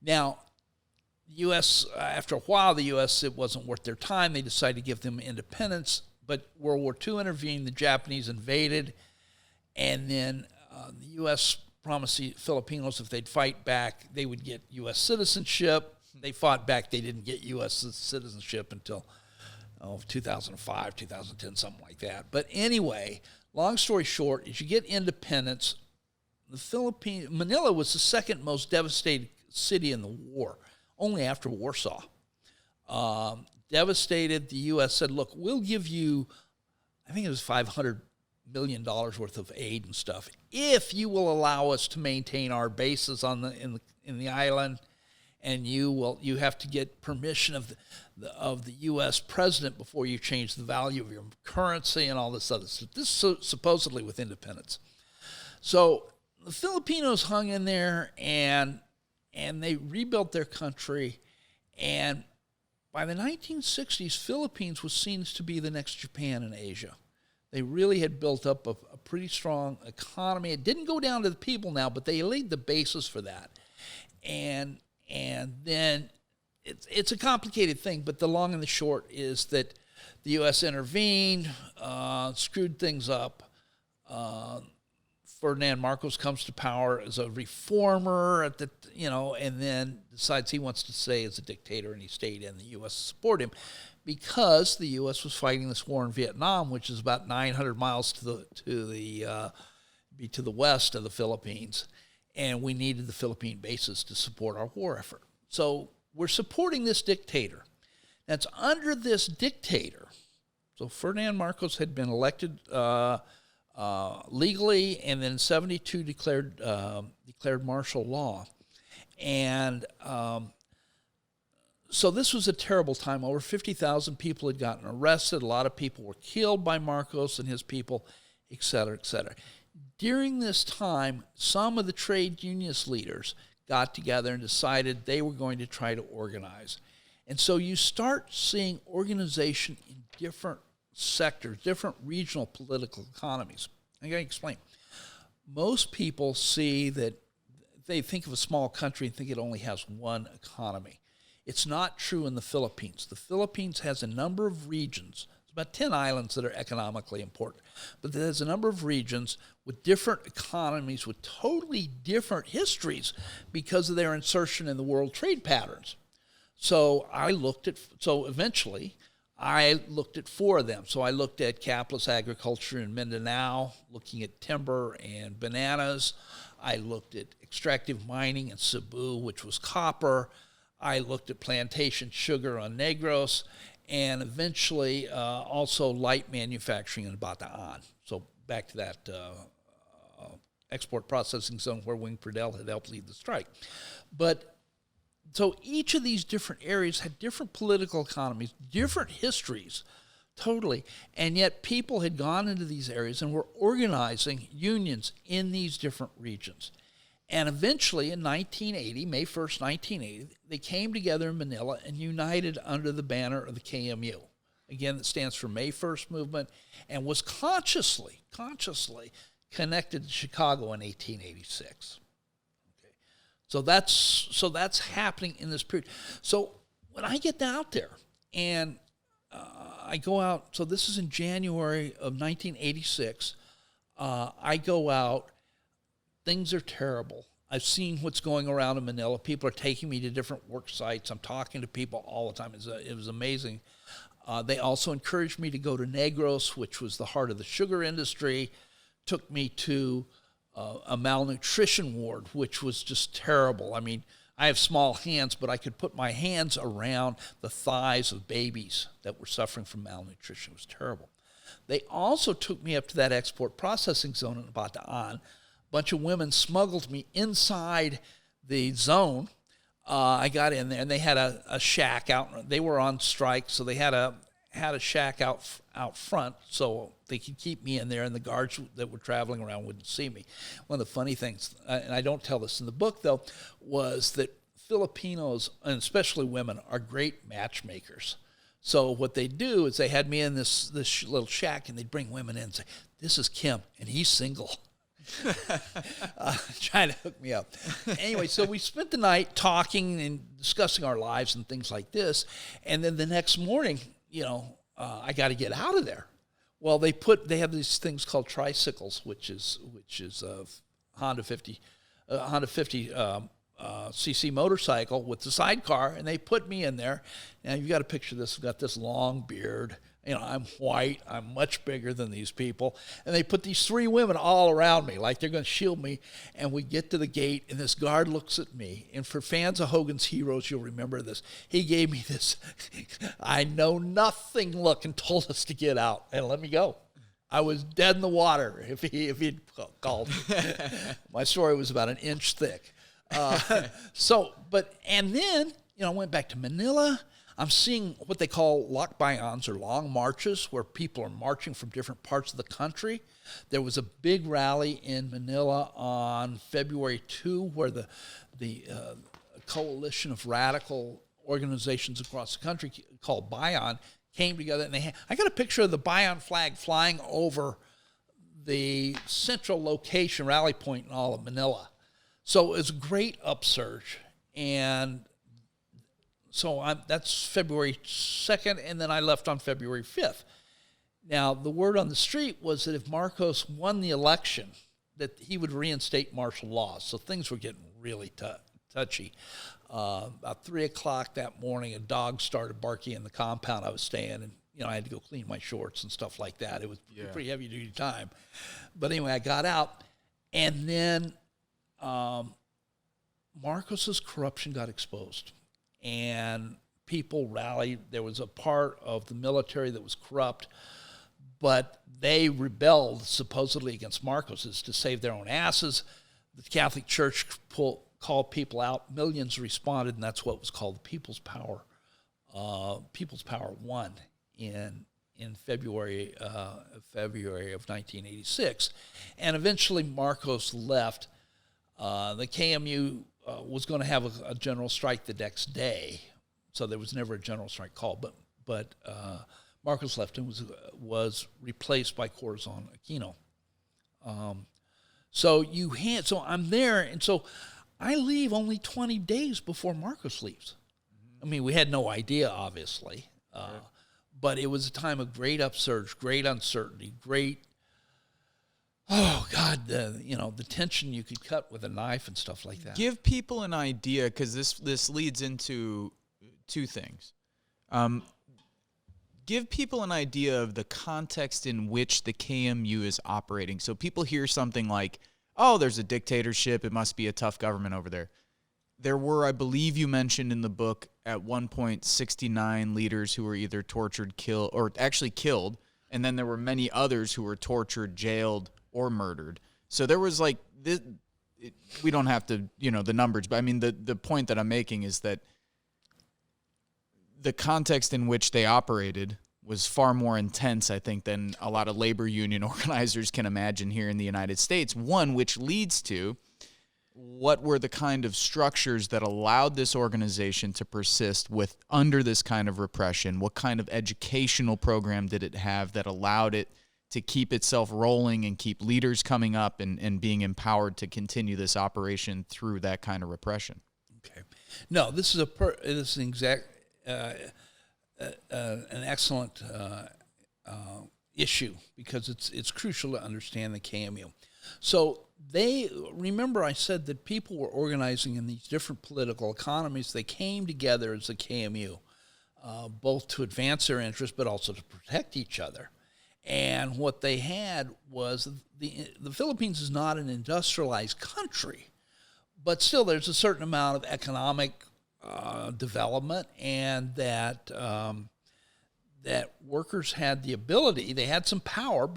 now, the U.S., after a while, it wasn't worth their time. They decided to give them independence. But World War II intervened. The Japanese invaded. And then the U.S. promised the Filipinos if they'd fight back, they would get U.S. citizenship. They fought back. They didn't get U.S. citizenship until 2005, 2010, something like that. But anyway, long story short, as you get independence, Manila was the second most devastated city in the war, only after Warsaw. Devastated, the U.S. said, look, we'll give you, I think it was $500 million worth of aid and stuff, if you will allow us to maintain our bases in the island, and you have to get permission of the U.S. president before you change the value of your currency and all this other stuff. This is supposedly with independence. So the Filipinos hung in there, and they rebuilt their country, and by the 1960s, Philippines was seen to be the next Japan in Asia. They really had built up a pretty strong economy. It didn't go down to the people now, but they laid the basis for that. And then it's a complicated thing, but the long and the short is that the U.S. intervened, screwed things up. Ferdinand Marcos comes to power as a reformer and then decides he wants to stay as a dictator, and he stayed in. The U.S. support him because the U.S. was fighting this war in Vietnam, which is about 900 miles to the west of the Philippines. and we needed the Philippine bases to support our war effort. So we're supporting this dictator. That's under this dictator. So Ferdinand Marcos had been elected legally, and then in 1972 declared martial law. And so this was a terrible time. Over 50,000 people had gotten arrested. A lot of people were killed by Marcos and his people, et cetera, et cetera. During this time, some of the trade unionist leaders got together and decided they were going to try to organize. And so you start seeing organization in different sectors, different regional political economies. I got to explain. Most people see that they think of a small country and think it only has one economy. It's not true in the Philippines. The Philippines has a number of regions. It's about 10 islands that are economically important. But there's a number of regions with different economies with totally different histories because of their insertion in the world trade patterns. So eventually I looked at 4 of them. So I looked at capitalist agriculture in Mindanao, looking at timber and bananas. I looked at extractive mining in Cebu, which was copper. I looked at plantation sugar on Negros, and eventually also light manufacturing in Bataan. So back to that export processing zone where Wing Pradell had helped lead the strike. But so each of these different areas had different political economies, different histories, totally, and yet people had gone into these areas and were organizing unions in these different regions. And eventually in 1980, May 1st, 1980, they came together in Manila and united under the banner of the KMU. Again, that stands for May 1st Movement, and was consciously connected to Chicago in 1886. Okay. So that's happening in this period. So when I get out there and I go out, so this is in January of 1986, I go out. Things are terrible. I've seen what's going around in Manila. People are taking me to different work sites. I'm talking to people all the time. It was amazing. They also encouraged me to go to Negros, which was the heart of the sugar industry. Took me to a malnutrition ward, which was just terrible. I mean, I have small hands, but I could put my hands around the thighs of babies that were suffering from malnutrition. It was terrible. They also took me up to that export processing zone in Bataan. Bunch of women smuggled me inside the zone. I got in there, and they had a shack out. They were on strike, so they had a shack out front, so they could keep me in there, and the guards that were traveling around wouldn't see me. One of the funny things, and I don't tell this in the book though, was that Filipinos, and especially women, are great matchmakers. So what they do is they had me in this little shack, and they'd bring women in and say, "This is Kim, and he's single." Trying to hook me up. Anyway, so we spent the night talking and discussing our lives and things like this. And then the next morning, I got to get out of there. Well, they have these things called tricycles, which is Honda 50 cc motorcycle with the sidecar, and they put me in there. Now you've got to picture this. I've got this long beard. I'm white. I'm much bigger than these people. And they put these 3 women all around me, like they're going to shield me. And we get to the gate, and this guard looks at me. And for fans of Hogan's Heroes, you'll remember this. He gave me this I know nothing look and told us to get out and let me go. I was dead in the water if he'd called me. My story was about an inch thick. And then, I went back to Manila. I'm seeing what they call lakbayans, or long marches, where people are marching from different parts of the country. There was a big rally in Manila on February 2, where the coalition of radical organizations across the country called Bayan came together. And I got a picture of the Bayan flag flying over the central location, rally point in all of Manila. So it was a great upsurge. And so that's February 2nd, and then I left on February 5th. Now, the word on the street was that if Marcos won the election, that he would reinstate martial law. So things were getting really touchy. About 3 o'clock that morning, a dog started barking in the compound I was staying, and I had to go clean my shorts and stuff like that. It was a pretty heavy-duty time. But anyway, I got out, and then Marcos's corruption got exposed, and people rallied. There was a part of the military that was corrupt, but they rebelled supposedly against Marcos's to save their own asses. The Catholic Church called people out. Millions responded, and that's what was called the People's Power. People's Power won in February of 1986, and eventually Marcos left. The KMU was going to have a general strike the next day, so there was never a general strike called. But Marcos left and was replaced by Corazon Aquino. So I'm there, and so I leave only 20 days before Marcos leaves. I mean, we had no idea, obviously, but it was a time of great upsurge, great uncertainty, great. Oh God, the tension you could cut with a knife and stuff like that. Give people an idea, because this leads into two things. Give people an idea of the context in which the KMU is operating. So people hear something like, "Oh, there's a dictatorship. It must be a tough government over there." There were, I believe you mentioned in the book, at one point 69 leaders who were either tortured, killed, and then there were many others who were tortured, jailed, or murdered. So there was like this, we don't have to, the numbers, but I mean the point that I'm making is that the context in which they operated was far more intense, I think, than a lot of labor union organizers can imagine here in the United States. One, which leads to what were the kind of structures that allowed this organization to persist under this kind of repression? What kind of educational program did it have that allowed it to keep itself rolling and keep leaders coming up and being empowered to continue this operation through that kind of repression? Okay. No, this is an excellent issue, because it's crucial to understand the KMU. So remember I said that people were organizing in these different political economies. They came together as the KMU, both to advance their interests but also to protect each other. And what they had was the Philippines is not an industrialized country, but still there's a certain amount of economic development, and that workers had the ability, they had some power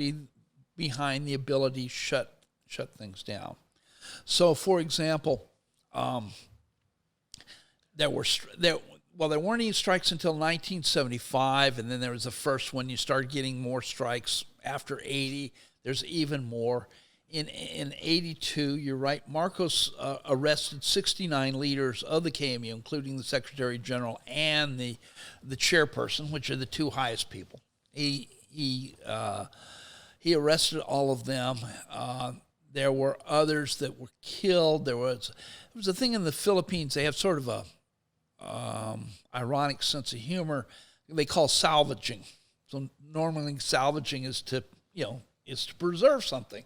behind the ability to shut things down. So, for example, there weren't any strikes until 1975, and then there was the first one. You started getting more strikes after 80. There's even more. In 82, you're right, Marcos arrested 69 leaders of the KMU, including the Secretary General and the chairperson, which are the two highest people. He arrested all of them. There were others that were killed. There was a thing in the Philippines. They have sort of a ironic sense of humor. They call salvaging. So normally salvaging is to preserve something.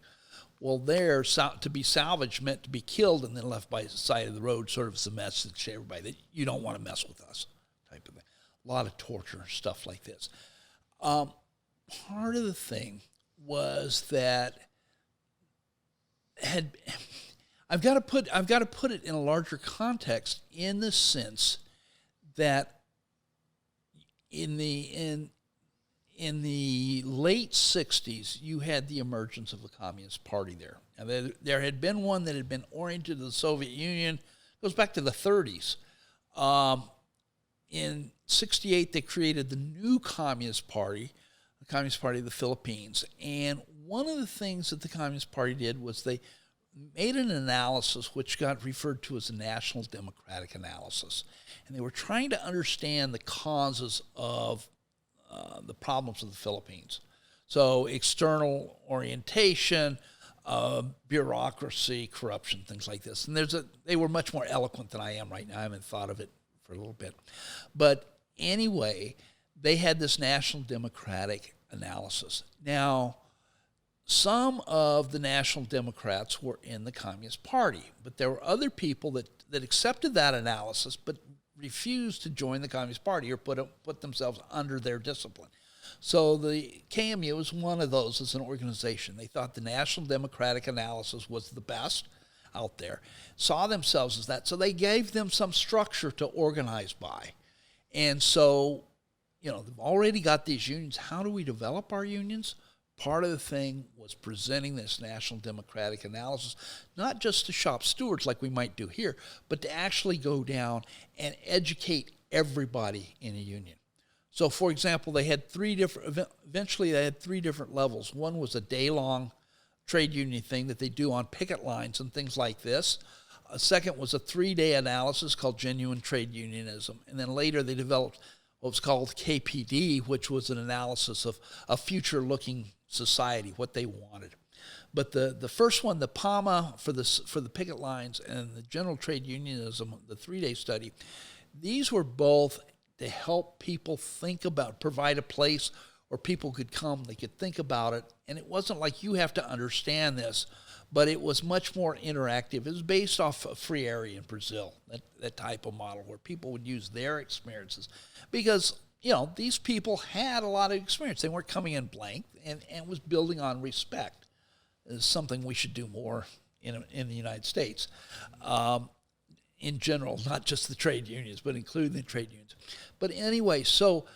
Well, there, to be salvaged meant to be killed and then left by the side of the road, sort of as a message to everybody that you don't want to mess with us, type of thing. A lot of torture, stuff like this. Part of the thing was that I've got to put it in a larger context, in the sense that in the late 60s, you had the emergence of the Communist Party there. And there had been one that had been oriented to the Soviet Union. It goes back to the 30s. In 68, they created the new Communist Party, the Communist Party of the Philippines. And one of the things that the Communist Party did was they made an analysis which got referred to as a national democratic analysis. And they were trying to understand the causes of the problems of the Philippines. So external orientation, bureaucracy, corruption, things like this. And they were much more eloquent than I am right now. I haven't thought of it for a little bit. But anyway, they had this national democratic analysis. Now, some of the National Democrats were in the Communist Party, but there were other people that accepted that analysis but refused to join the Communist Party or put themselves under their discipline. So the KMU was one of those as an organization. They thought the National Democratic analysis was the best out there, saw themselves as that. So they gave them some structure to organize by. And so, they've already got these unions. How do we develop our unions? Part of the thing was presenting this national democratic analysis, not just to shop stewards like we might do here, but to actually go down and educate everybody in a union. So, for example, eventually they had three different levels. One was a day-long trade union thing that they do on picket lines and things like this. A second was a 3-day analysis called genuine trade unionism. And then later they developed what was called KPD, which was an analysis of a future-looking society, what they wanted. But the first one, the PAMA for the picket lines and the general trade unionism, the 3-day study, these were both to help people think about, provide a place where people could come, they could think about it, and it wasn't like you have to understand this, but it was much more interactive. It was based off of free area in Brazil, that type of model where people would use their experiences. Because, these people had a lot of experience. They weren't coming in blank, and it was building on respect. It's something we should do more in the United States. In general, not just the trade unions, but including the trade unions. But anyway, so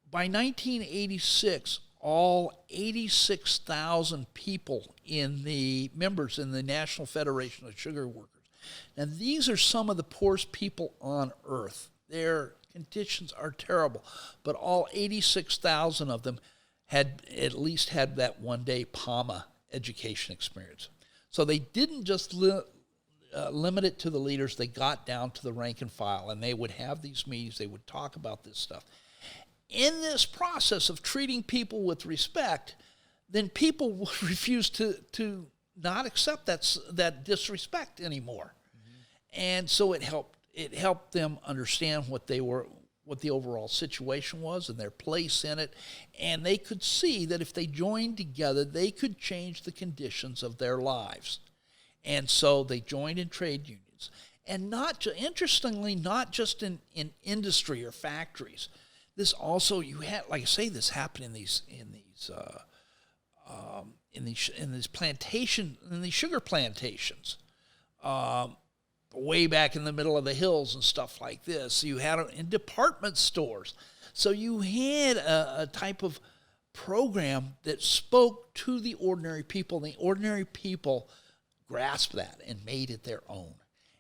by 1986, all 86,000 people members in the National Federation of Sugar Workers. Now, these are some of the poorest people on earth. Their conditions are terrible, but all 86,000 of them had at least had that one-day PAMA education experience. So they didn't just limit it to the leaders. They got down to the rank and file, and they would have these meetings. They would talk about this stuff. In this process of treating people with respect, then people would refuse to not accept that disrespect anymore. Mm-hmm. And so it helped them understand what the overall situation was and their place in it, and they could see that if they joined together, they could change the conditions of their lives. And so they joined in trade unions, and interestingly, not just in industry or factories. This also, you had, like I say, this happened in these sugar plantations, way back in the middle of the hills and stuff like this. You had it in department stores. So you had a type of program that spoke to the ordinary people, and the ordinary people grasped that and made it their own.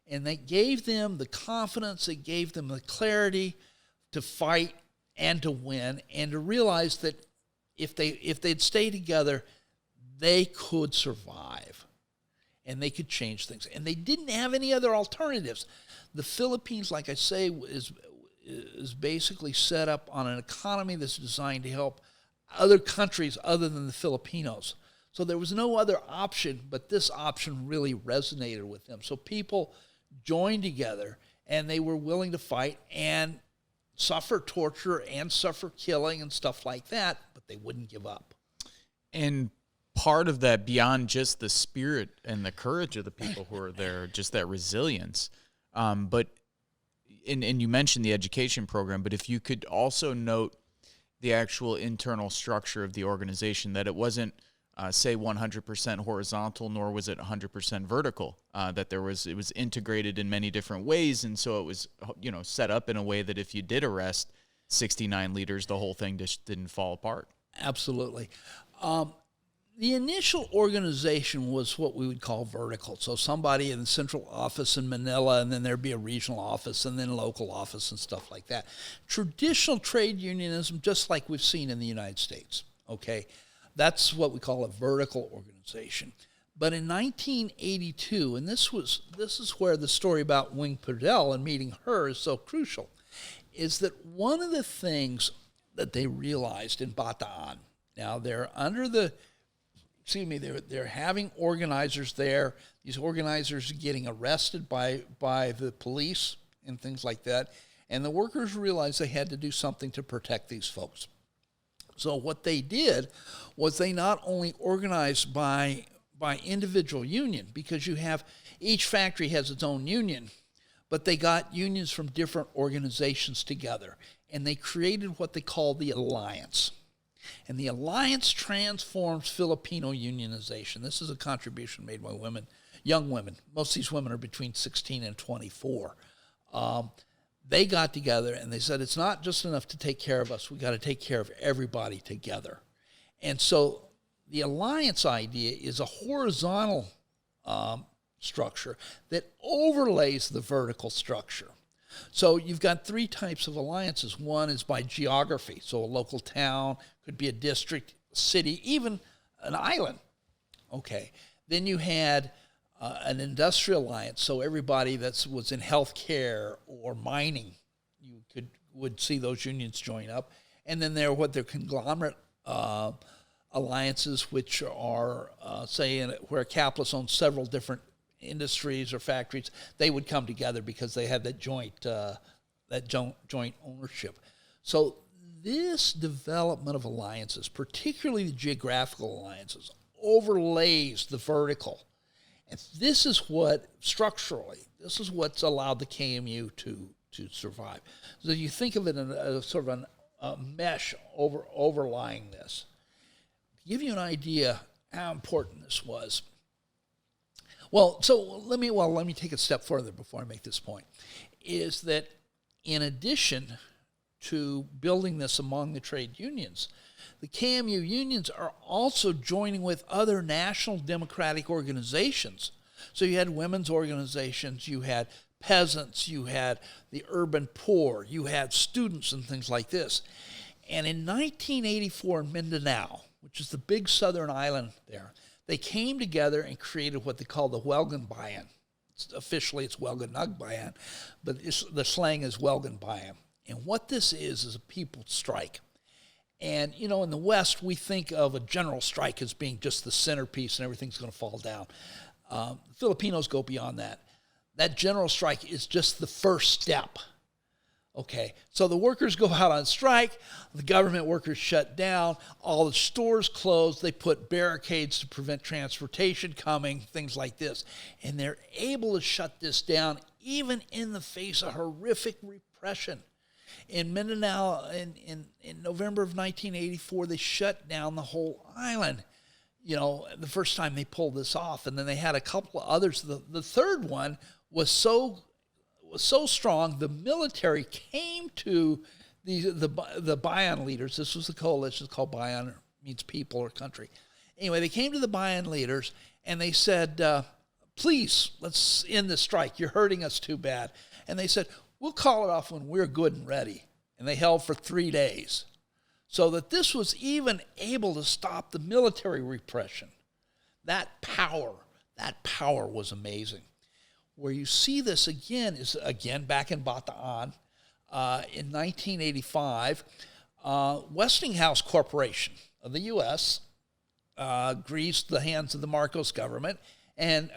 And that gave them the confidence, it gave them the clarity to fight and to win, and to realize that if they'd stay together, they could survive, and they could change things. And they didn't have any other alternatives. The Philippines, like I say, is basically set up on an economy that's designed to help other countries other than the Filipinos. So there was no other option, but this option really resonated with them. So people joined together, and they were willing to fight and suffer torture and suffer killing and stuff like that, but they wouldn't give up. And part of that, beyond just the spirit and the courage of the people who are there, just that resilience. But you mentioned the education program, but if you could also note the actual internal structure of the organization, that it wasn't say 100% horizontal, nor was it 100% vertical, that it was integrated in many different ways. And so it was, set up in a way that if you did arrest 69 leaders, the whole thing just didn't fall apart. Absolutely. The initial organization was what we would call vertical. So somebody in the central office in Manila, and then there'd be a regional office, and then local office and stuff like that. Traditional trade unionism, just like we've seen in the United States, okay? That's what we call a vertical organization. But in 1982, and this is where the story about Wing Purdue and meeting her is so crucial, is that one of the things that they realized in Bataan, now they're they're having organizers there. These organizers are getting arrested by the police and things like that, and the workers realized they had to do something to protect these folks. So what they did was they not only organized by individual union, because you have, each factory has its own union, but they got unions from different organizations together, and they created what they call the Alliance. And the Alliance transforms Filipino unionization. This is a contribution made by women young women. Most of these women are between 16 and 24. They got together and they said, it's not just enough to take care of us. We got to take care of everybody together. And so the alliance idea is a horizontal structure that overlays the vertical structure. So you've got three types of alliances. One is by geography. So a local town, could be a district, a city, even an island. Okay. Then you had an industrial alliance. So everybody that was in healthcare or mining, you would see those unions join up. And then there are what they're conglomerate alliances, which are, where a capitalist owns several different industries or factories. They would come together because they had that joint ownership. So this development of alliances, particularly the geographical alliances, overlays the vertical. And this is what's allowed the KMU to survive. So you think of it in a sort of a mesh overlying this. To give you an idea how important this was. Well, so let me take it a step further before I make this point, is that in addition to building this among the trade unions, the KMU unions are also joining with other national democratic organizations. So you had women's organizations, you had peasants, you had the urban poor, you had students and things like this. And in 1984 in Mindanao, which is the big southern island there, they came together and created what they call the Welgan Bayan. Officially, it's Welgan Nug Bayan, but the slang is Welgan Bayan. And what this is a people's strike. And, in the West, we think of a general strike as being just the centerpiece and everything's going to fall down. Filipinos go beyond that. That general strike is just the first step. Okay, so the workers go out on strike, the government workers shut down, all the stores closed, they put barricades to prevent transportation coming, things like this. And they're able to shut this down even in the face of horrific repression. In Mindanao, in November of 1984, they shut down the whole island, the first time they pulled this off. And then they had a couple of others. The third one was so strong, the military came to the Bayan leaders. This was the coalition called Bayan, means people or country. Anyway, they came to the Bayan leaders and they said, please, let's end this strike. You're hurting us too bad. And they said, we'll call it off when we're good and ready. And they held for 3 days. So that this was even able to stop the military repression. That power was amazing. Where you see this again is, back in Bataan in 1985. Westinghouse Corporation of the U.S. greased the hands of the Marcos government, and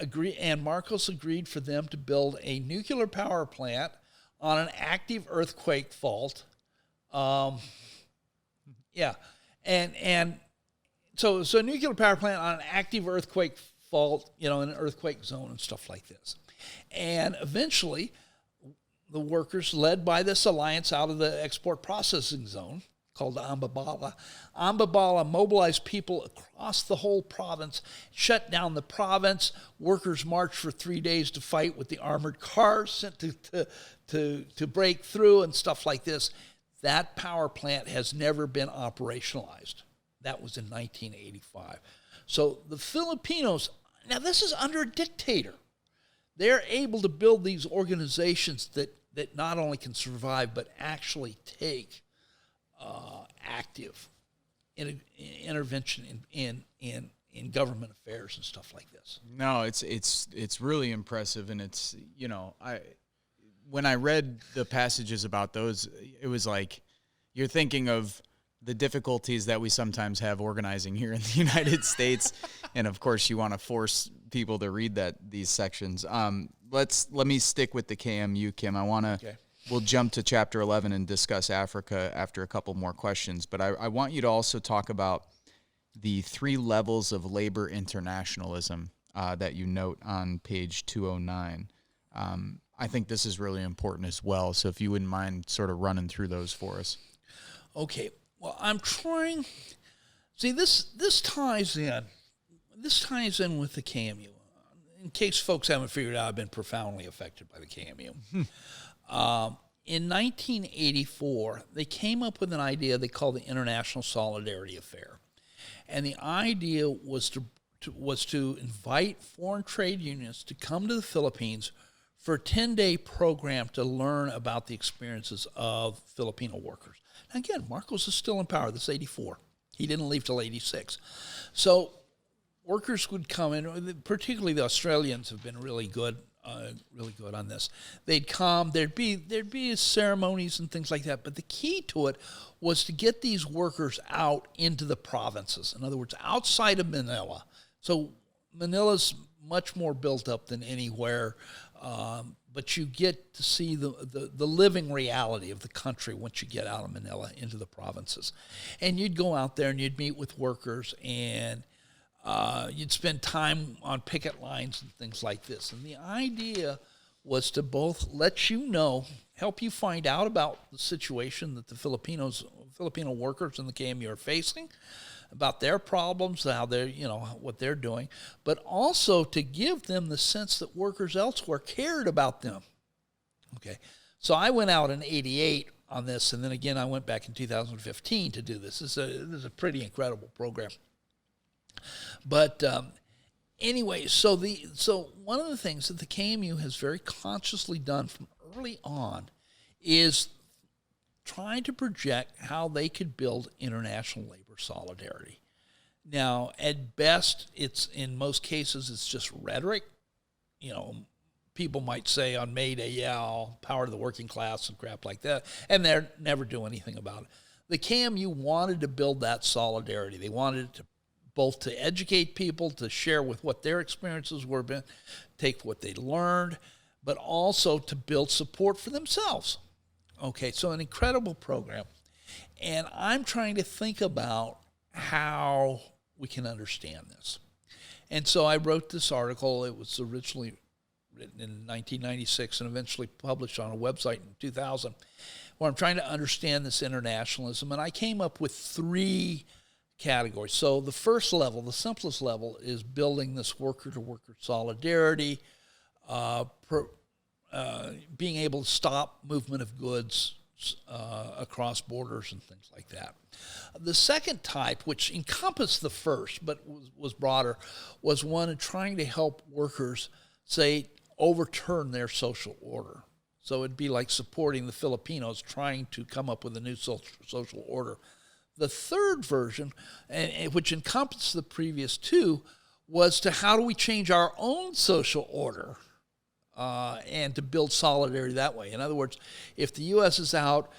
Marcos agreed for them to build a nuclear power plant on an active earthquake fault. So a nuclear power plant on an active earthquake fault, in an earthquake zone and stuff like this. And eventually, the workers led by this alliance out of the export processing zone called Ambabala mobilized people across the whole province, shut down the province. Workers marched for 3 days to fight with the armored cars sent to break through and stuff like this. That power plant has never been operationalized. That was in 1985. So the Filipinos, now this is under a dictator. They're able to build these organizations that not only can survive, but actually take active intervention in government affairs and stuff like this. No, it's really impressive, and it's, when I read the passages about those, it was like you're thinking of the difficulties that we sometimes have organizing here in the United States, and of course you want to force people to read these sections. Let me stick with the KMU, Kim. We'll jump to chapter 11 and discuss Africa after a couple more questions, but I want you to also talk about the 3 levels of labor internationalism that you note on page 209. I think this is really important as well, so if you wouldn't mind sort of running through those for us. Okay. Well, I'm trying. See, this ties in with the KMU. in case folks haven't figured out, I've been profoundly affected by the KMU. In 1984, they came up with an idea they called the International Solidarity Affair. And the idea was to invite foreign trade unions to come to the Philippines for a 10-day program to learn about the experiences of Filipino workers. Now again, Marcos is still in power. This is 84. He didn't leave till 86. So workers would come in, particularly the Australians have been really good on this. They'd come, there'd be ceremonies and things like that, but the key to it was to get these workers out into the provinces. In other words, outside of Manila. So Manila's much more built up than anywhere, but you get to see the living reality of the country once you get out of Manila into the provinces. And you'd go out there and you'd meet with workers, and you'd spend time on picket lines and things like this. And the idea was to both let you know, help you find out about the situation that the Filipino workers in the KMU are facing, about their problems, how they're, what they're doing, but also to give them the sense that workers elsewhere cared about them. Okay, so I went out in 88 on this, and then again I went back in 2015 to do this. This is a pretty incredible program. But anyway, so one of the things that the KMU has very consciously done from early on is trying to project how they could build international labor solidarity. Now, at best, in most cases, it's just rhetoric. People might say on May Day, power to the working class and crap like that, and they never do anything about it. The KMU wanted to build that solidarity. They wanted to both to educate people, to share with what their experiences were, take what they learned, but also to build support for themselves. Okay, so an incredible program. And I'm trying to think about how we can understand this. And so I wrote this article. It was originally written in 1996 and eventually published on a website in 2000, where I'm trying to understand this internationalism. And I came up with 3 categories. So the first level, the simplest level, is building this worker-to-worker solidarity, being able to stop movement of goods across borders and things like that. The second type, which encompassed the first but was broader, was one in trying to help workers, say, overturn their social order. So it'd be like supporting the Filipinos trying to come up with a new social order. The third version, which encompassed the previous 2, was to how do we change our own social order and to build solidarity that way. In other words, if the U.S. is out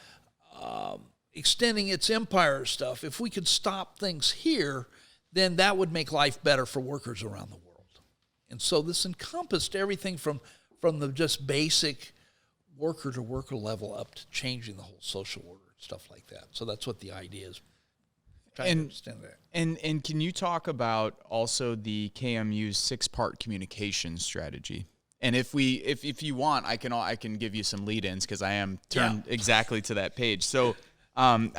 extending its empire stuff, if we could stop things here, then that would make life better for workers around the world. And so this encompassed everything from the just basic worker-to-worker level up to changing the whole social order. Stuff like that. So that's what the idea is. Trying to understand that. And can you talk about also the KMU's 6-part communication strategy? And if you want, I can give you some lead-ins because I am turned exactly to that page. So I'm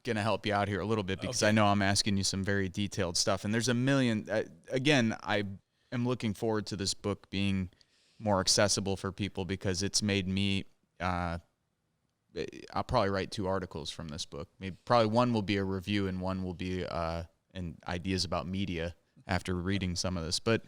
gonna help you out here a little bit because I know I'm asking you some very detailed stuff. And there's a million. Again, I am looking forward to this book being more accessible for people because it's made me. I'll probably write 2 articles from this book. Maybe probably one will be a review and one will be and ideas about media after reading some of this. But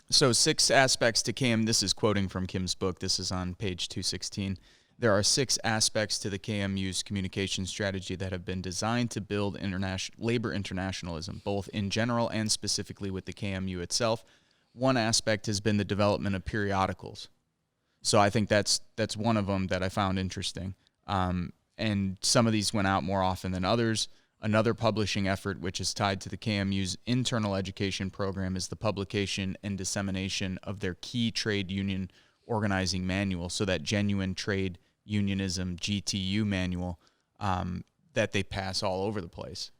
so 6 aspects to KM. This is quoting from Kim's book. This is on page 216. There are 6 aspects to the KMU's communication strategy that have been designed to build labor internationalism, both in general and specifically with the KMU itself. One aspect has been the development of periodicals. So I think that's one of them that I found interesting. And some of these went out more often than others. Another publishing effort, which is tied to the KMU's internal education program, is the publication and dissemination of their key trade union organizing manual, so that genuine trade unionism GTU manual that they pass all over the place.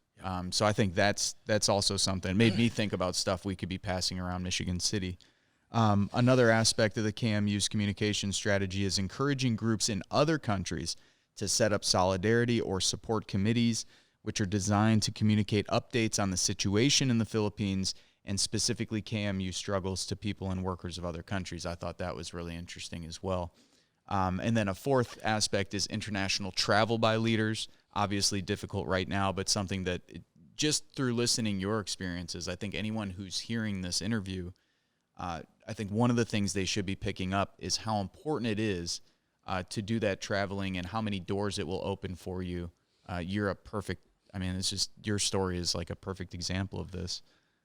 So I think that's also something. It made me think about stuff we could be passing around Michigan City. Another aspect of the KMU's communication strategy is encouraging groups in other countries to set up solidarity or support committees, which are designed to communicate updates on the situation in the Philippines and specifically KMU struggles to people and workers of other countries. I thought that was really interesting as well. And then a fourth aspect is international travel by leaders. Obviously difficult right now, but something that just through listening your experiences, I think anyone who's hearing this interview, I think one of the things they should be picking up is how important it is to do that traveling and how many doors it will open for you. You're a perfect, it's just, your story is like a perfect example of this.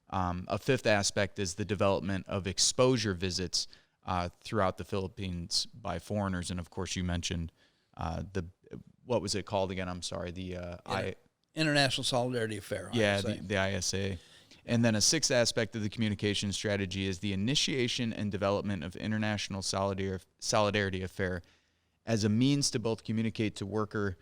A fifth aspect is the development of exposure visits throughout the Philippines by foreigners. And of course you mentioned what was it called again? I'm sorry. International Solidarity Affair. Yeah, the ISA. And then a sixth aspect of the communication strategy is the initiation and development of International Solidarity Affair as a means to both communicate to worker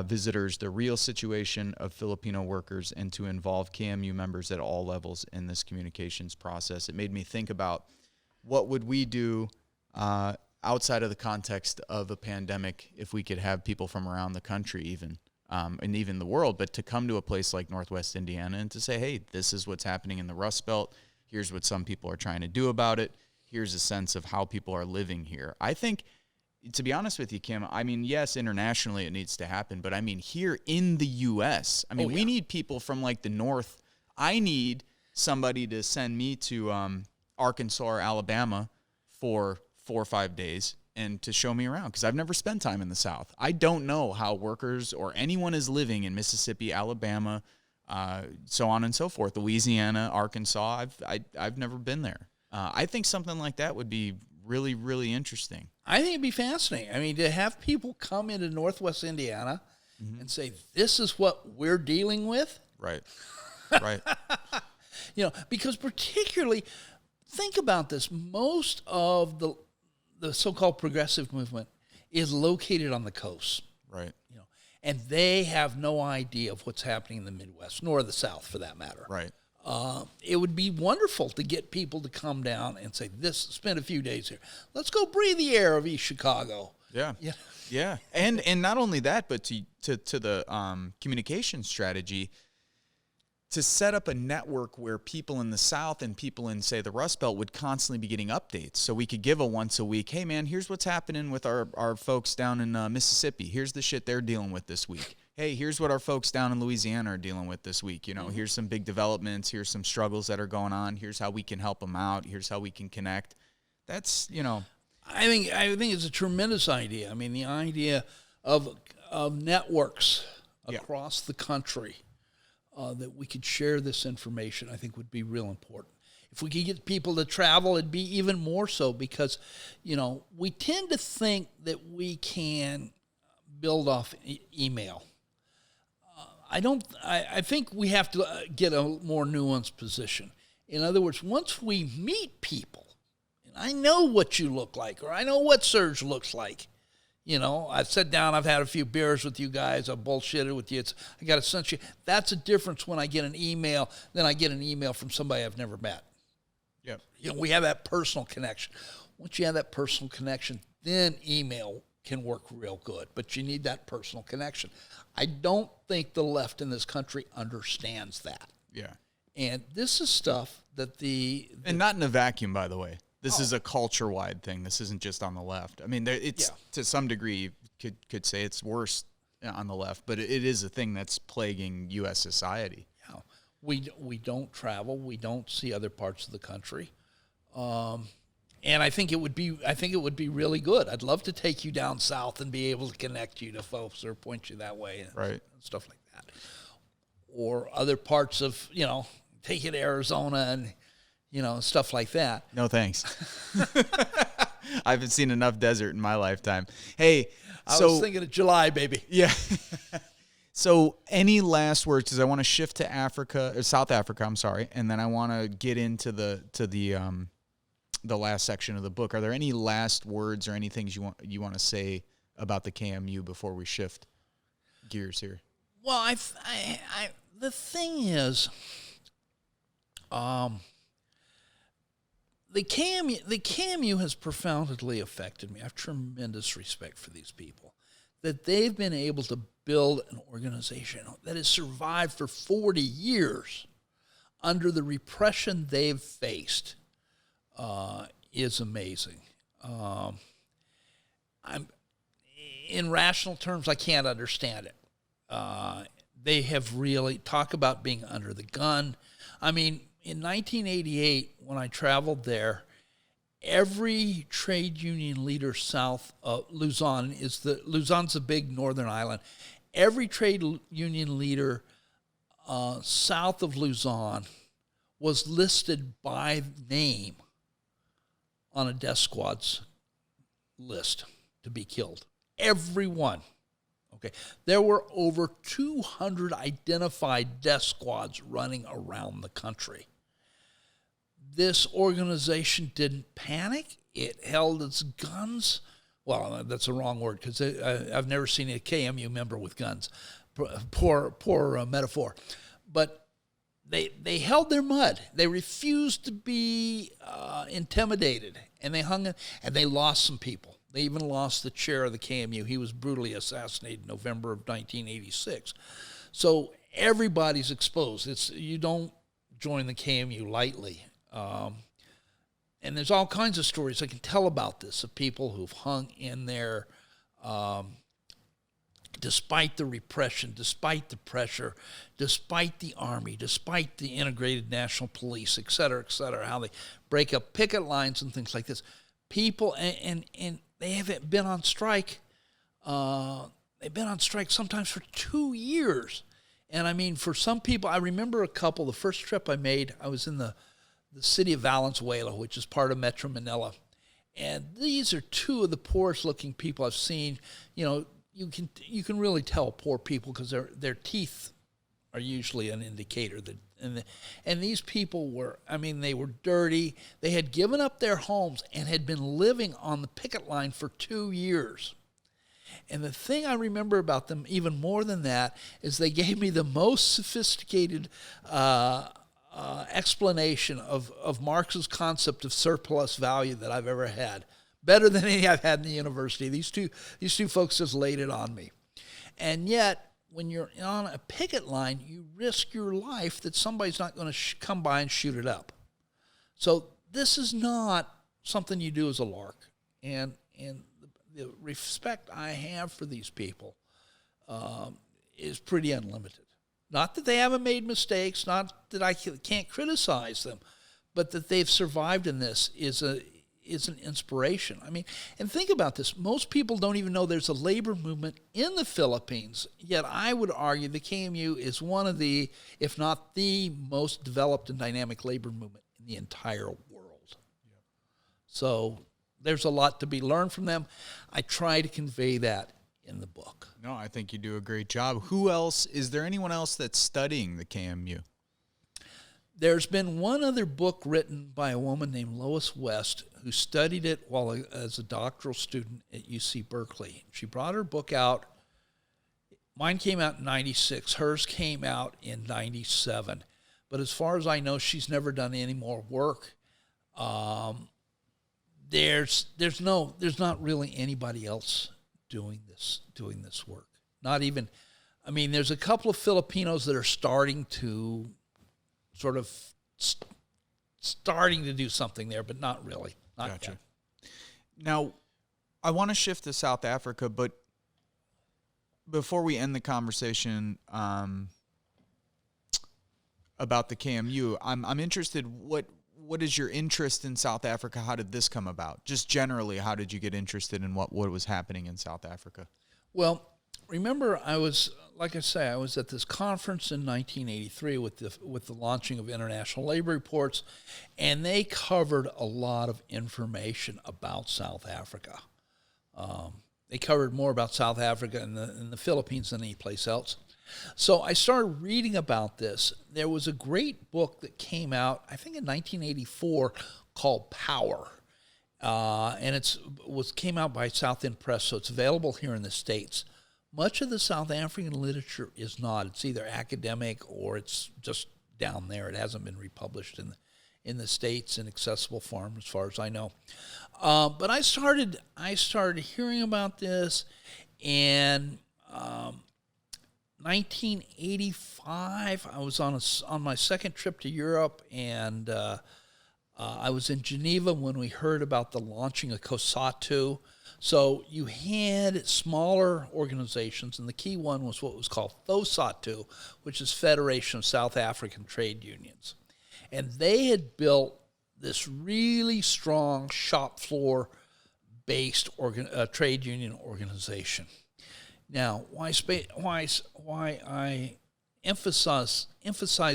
visitors the real situation of Filipino workers and to involve KMU members at all levels in this communications process. It made me think about what would we do outside of the context of a pandemic if we could have people from around the country even, and even the world, but to come to a place like Northwest Indiana and to say, hey, this is what's happening in the Rust Belt. Here's what some people are trying to do about it. Here's a sense of how people are living here. I think, to be honest with you, Kim, yes, internationally it needs to happen, but here in the U.S., we need people from like the North. I need somebody to send me to Arkansas or Alabama for 4 or 5 days and to show me around because I've never spent time in the South. I don't know how workers or anyone is living in Mississippi, Alabama, so on and so forth, Louisiana, Arkansas. I've never been there. I think something like that would be really, really interesting. I think it'd be fascinating. To have people come into Northwest Indiana and say, this is what we're dealing with. Right. Right. Because particularly, think about this. Most of the so-called progressive movement is located on the coast. Right. And they have no idea of what's happening in the Midwest, nor the South for that matter. Right. It would be wonderful to get people to come down and say, spend a few days here. Let's go breathe the air of East Chicago. Yeah. Yeah. Yeah. And not only that, but to the communication strategy, to set up a network where people in the South and people in, say, the Rust Belt would constantly be getting updates. So we could give a once a week, hey, man, here's what's happening with our folks down in Mississippi. Here's the shit they're dealing with this week. Hey, here's what our folks down in Louisiana are dealing with this week. Here's some big developments. Here's some struggles that are going on. Here's how we can help them out. Here's how we can connect. That's, I think it's a tremendous idea. The idea of networks across the country that we could share this information, I think would be real important. If we could get people to travel, it'd be even more so because, we tend to think that we can build off email. I think we have to get a more nuanced position. In other words, once we meet people, and I know what you look like, or I know what Serge looks like. I've sat down, I've had a few beers with you guys, I've bullshitted with you. I got a sense you. That's a difference when I get an email than I get an email from somebody I've never met. Yep. We have that personal connection. Once you have that personal connection, then email can work real good, but you need that personal connection. I don't think the left in this country understands that. Yeah. And this is stuff that and not in a vacuum, by the way. This is a culture-wide thing. This isn't just on the left. It's to some degree, you could say it's worse on the left, but it is a thing that's plaguing U.S. society. Yeah. We don't travel. We don't see other parts of the country. And I think it would be really good. I'd love to take you down south and be able to connect you to folks or point you that way, and right, stuff like that. Or other parts of, take you to Arizona and, stuff like that. No thanks. I haven't seen enough desert in my lifetime. Hey, I was thinking of July, baby. Yeah. So any last words? Because I want to shift to Africa, or South Africa. I'm sorry, and then I want to get into the last section of the book. Are there any last words or any things you want to say about the KMU before we shift gears here? Well, the thing is, the KMU has profoundly affected me. I have tremendous respect for these people, that they've been able to build an organization that has survived for 40 years under the repression they've faced is amazing. In rational terms, I can't understand it. They have really talk about being under the gun. I mean, in 1988, when I traveled there, every trade union leader south of Luzon Luzon's a big northern island. Every trade union leader south of Luzon was listed by name on a death squad's list to be killed. Everyone. Okay. There were over 200 identified death squads running around the country. This organization didn't panic. It held its guns. Well, that's a wrong word because I've never seen a KMU member with guns. Poor metaphor. But they held their mud. They refused to be intimidated, and they hung and they lost some people. They even lost the chair of the KMU. He was brutally assassinated in November of 1986. So everybody's exposed. You don't join the KMU lightly. And there's all kinds of stories I can tell about this of people who've hung in there despite the repression, despite the pressure, despite the army, despite the integrated national police, et cetera, how they break up picket lines and things like this. People, and they haven't been on strike. They've been on strike sometimes for 2 years. And I mean, for some people, I remember a couple, the first trip I made, I was in the city of Valenzuela, which is part of Metro Manila. And these are two of the poorest looking people I've seen. You know, you can really tell poor people because their teeth are usually an indicator that, and these people were, I mean, they were dirty. They had given up their homes and had been living on the picket line for 2 years. And the thing I remember about them even more than that is they gave me the most sophisticated explanation of Marx's concept of surplus value that I've ever had. Better than any I've had in the university. These two folks just laid it on me. And yet, when you're on a picket line, you risk your life that somebody's not going to come by and shoot it up. So this is not something you do as a lark. And the respect I have for these people is pretty unlimited. Not that they haven't made mistakes, not that I can't criticize them, but that they've survived in this is an inspiration. I mean, and think about this. Most people don't even know there's a labor movement in the Philippines, yet I would argue the KMU is one of the, if not the most developed and dynamic labor movement in the entire world. Yep. So there's a lot to be learned from them. I try to convey that in the book. No, I think you do a great job. Who else? Is there anyone else that's studying the KMU? There's been one other book written by a woman named Lois West who studied it while as a doctoral student at UC Berkeley. She brought her book out. Mine came out in 96. Hers came out in 97. But as far as I know, she's never done any more work. There's not really anybody else doing this work. Not even, I mean, there's a couple of Filipinos that are starting to do something there, but not really. Not gotcha. Yet. Now, I want to shift to South Africa, but before we end the conversation about the KMU, I'm interested. What is your interest in South Africa? How did this come about? Just generally, how did you get interested in what was happening in South Africa? Well, remember, I was at this conference in 1983 with the launching of International Labor Reports, and they covered a lot of information about South Africa. They covered more about South Africa and the Philippines than any place else. So I started reading about this. There was a great book that came out, I think in 1984, called Power. And came out by South End Press, so it's available here in the States. Much of the South African literature is not. It's either academic or it's just down there. It hasn't been republished in the States in accessible form, as far as I know. But I started hearing about this, and 1985, I was on my second trip to Europe, and I was in Geneva when we heard about the launching of COSATU. So you had smaller organizations, and the key one was what was called FOSATU, which is Federation of South African Trade Unions. And they had built this really strong shop floor-based trade union organization. Now, why I emphasize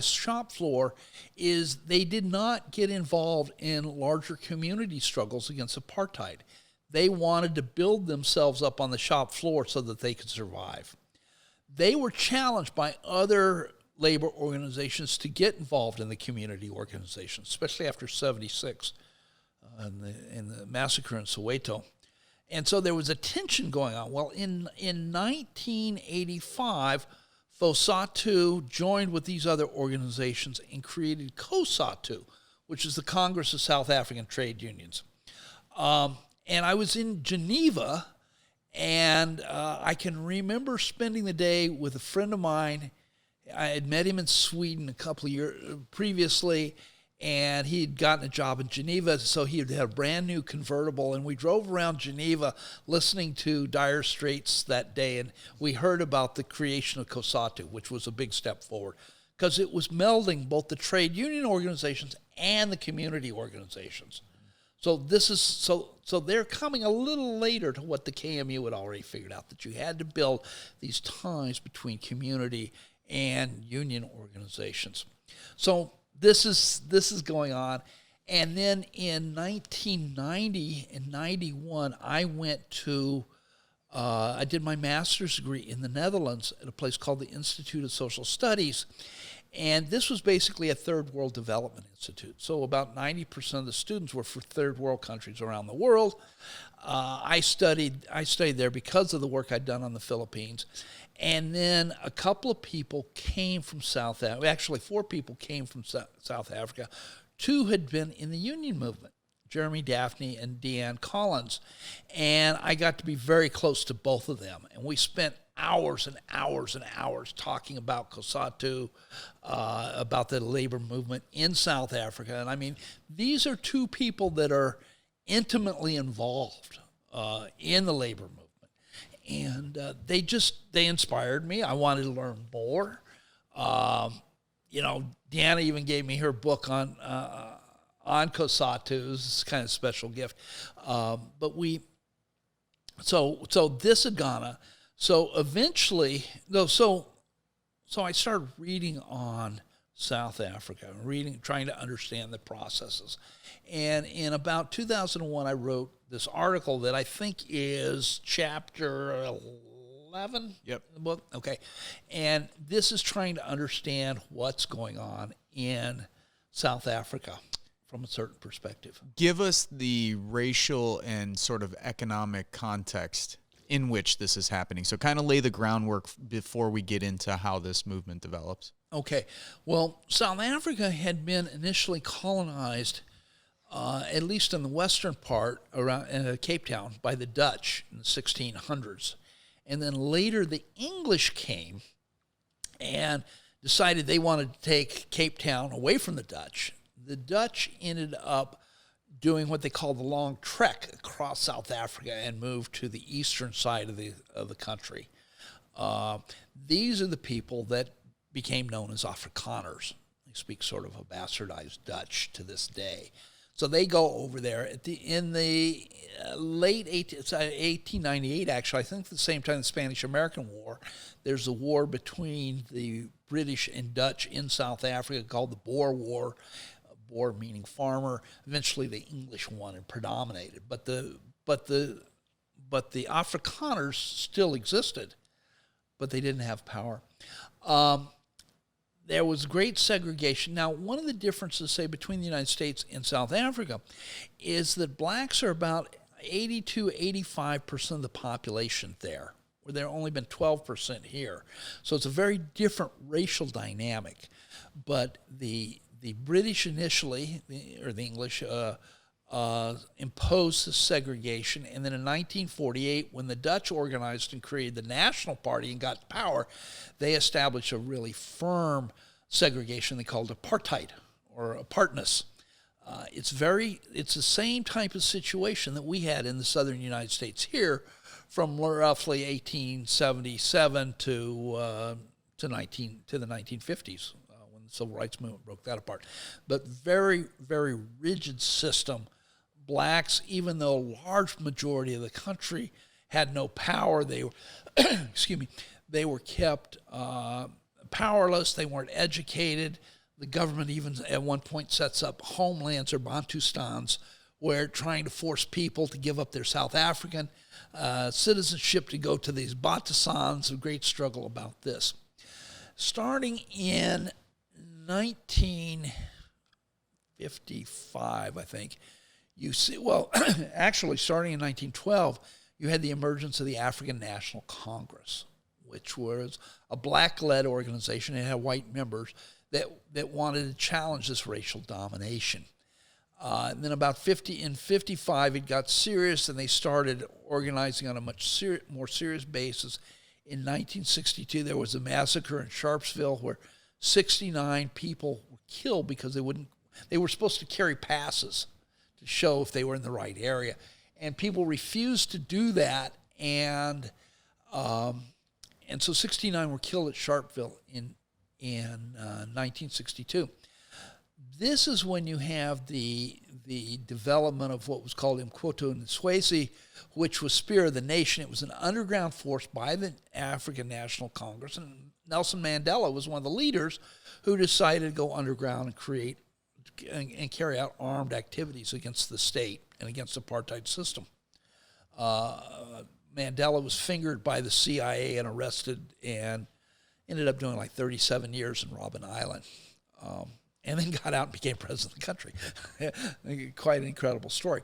shop floor is they did not get involved in larger community struggles against apartheid. They wanted to build themselves up on the shop floor so that they could survive. They were challenged by other labor organizations to get involved in the community organizations, especially after 76 and the massacre in Soweto. And so there was a tension going on. Well, in 1985, FOSATU joined with these other organizations and created COSATU, which is the Congress of South African Trade Unions. And I was in Geneva, and I can remember spending the day with a friend of mine. I had met him in Sweden a couple of years previously, and he had gotten a job in Geneva, so he had a brand new convertible, and we drove around Geneva listening to Dire Straits that day, and we heard about the creation of COSATU, which was a big step forward, because it was melding both the trade union organizations and the community organizations. So so they're coming a little later to what the KMU had already figured out, that you had to build these ties between community and union organizations. So this is going on. And then in 1990 and 91, I went to, I did my master's degree in the Netherlands at a place called the Institute of Social Studies. And this was basically a third world development institute. So about 90% of the students were for third world countries around the world. I studied there because of the work I'd done on the Philippines. And then a couple of people came from South Africa. Actually, 4 people came from South Africa. 2 had been in the union movement, Jeremy Daphne and Deanne Collins. And I got to be very close to both of them. And we spent hours and hours and hours talking about COSATU, about the labor movement in South Africa. And I mean, these are 2 people that are intimately involved in the labor movement. And they inspired me. I wanted to learn more. Deanna even gave me her book on COSATU. It was kind of a special gift. So this had gone. So eventually, so I started reading on South Africa, trying to understand the processes. And in about 2001, I wrote this article that I think is chapter 11 Yep. in the book. Okay. And this is trying to understand what's going on in South Africa from a certain perspective. Give us the racial and sort of economic context in which this is happening. So kind of lay the groundwork before we get into how this movement develops. Okay. Well, South Africa had been initially colonized, at least in the western part around Cape Town, by the Dutch in the 1600s. And then later the English came and decided they wanted to take Cape Town away from the Dutch. The Dutch ended up doing what they call the long trek across South Africa and moved to the eastern side of the country. These are the people that became known as Afrikaners. They speak sort of a bastardized Dutch to this day. So they go over there in the late 1898, actually, I think at the same time the Spanish-American War. There's a war between the British and Dutch in South Africa called the Boer War. Boer meaning farmer. Eventually, the English won and predominated, but the Afrikaners still existed, but they didn't have power. There was great segregation. Now, one of the differences, say, between the United States and South Africa is that blacks are about 85% of the population there, where there have only been 12% here. So it's a very different racial dynamic. But the British initially, or the English, imposed the segregation. And then in 1948, when the Dutch organized and created the National Party and got power, they established a really firm segregation they called apartheid or apartness. It's the same type of situation that we had in the southern United States here from roughly 1877 to the 1950s when the Civil Rights Movement broke that apart. But very, very rigid system. Blacks, even though a large majority of the country had no power, they were, they were kept powerless. They weren't educated. The government even at one point sets up homelands or Bantustans where trying to force people to give up their South African citizenship to go to these Bantustans. A great struggle about this. Starting in 1955, I think, you see, actually starting in 1912, you had the emergence of the African National Congress, which was a black-led organization. It had white members that wanted to challenge this racial domination. And then about 55, it got serious, and they started organizing on a much more serious basis. In 1962, there was a massacre in Sharpsville where 69 people were killed because they were supposed to carry passes to show if they were in the right area. And people refused to do that, and so 69 were killed at Sharpsville in 1962. This is when you have the development of what was called Umkhonto Ntswesi, which was Spear of the Nation. It was an underground force by the African National Congress, and Nelson Mandela was one of the leaders who decided to go underground and create and carry out armed activities against the state and against the apartheid system. Mandela was fingered by the CIA and arrested and ended up doing like 37 years in Robben Island. And then got out and became president of the country. Quite an incredible story.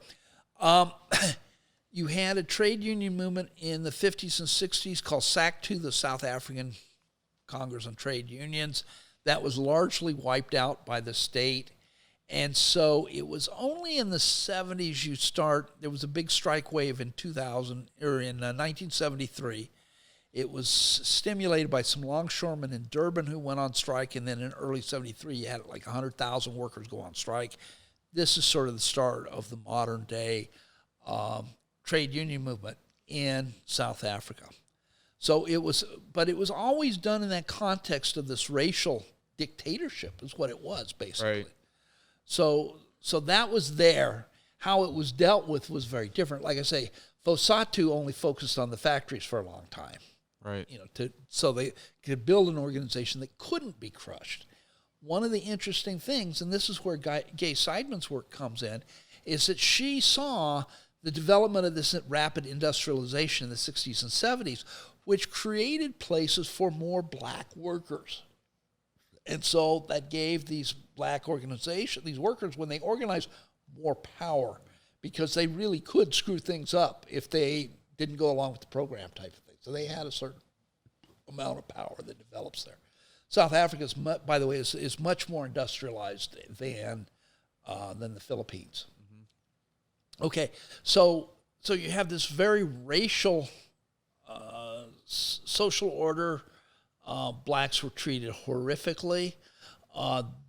You had a trade union movement in the 50s and 60s called SACTU, the South African Congress on Trade Unions. That was largely wiped out by the state. And so it was only in the 70s there was a big strike wave in 1973. It was stimulated by some longshoremen in Durban who went on strike, and then in early 73, you had like 100,000 workers go on strike. This is sort of the start of the modern-day trade union movement in South Africa. So it was always done in that context of this racial dictatorship is what it was, basically. Right. So that was there. How it was dealt with was very different. Like I say, FOSATU only focused on the factories for a long time. Right. So they could build an organization that couldn't be crushed. One of the interesting things, and this is where Gay Seidman's work comes in, is that she saw the development of this rapid industrialization in the 60s and 70s, which created places for more black workers. And so that gave these black organizations, these workers, when they organized, more power because they really could screw things up if they didn't go along with the program type of thing. So they had a certain amount of power that develops there. South Africa, by the way, is much more industrialized than the Philippines. Mm-hmm. Okay, so you have this very racial social order. Blacks were treated horrifically.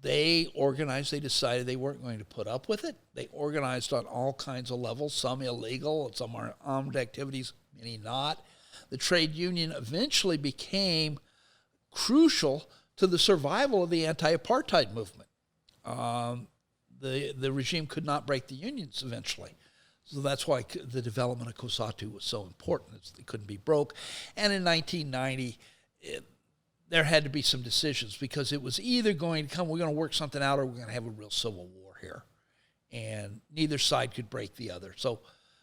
They organized. They decided they weren't going to put up with it. They organized on all kinds of levels, some illegal, some are armed activities, many not. The trade union eventually became crucial to the survival of the anti-apartheid movement. The regime could not break the unions eventually. So that's why the development of COSATU was so important. It couldn't be broke. And in 1990, there had to be some decisions because it was either going to come, we're going to work something out, or we're going to have a real civil war here. And neither side could break the other. So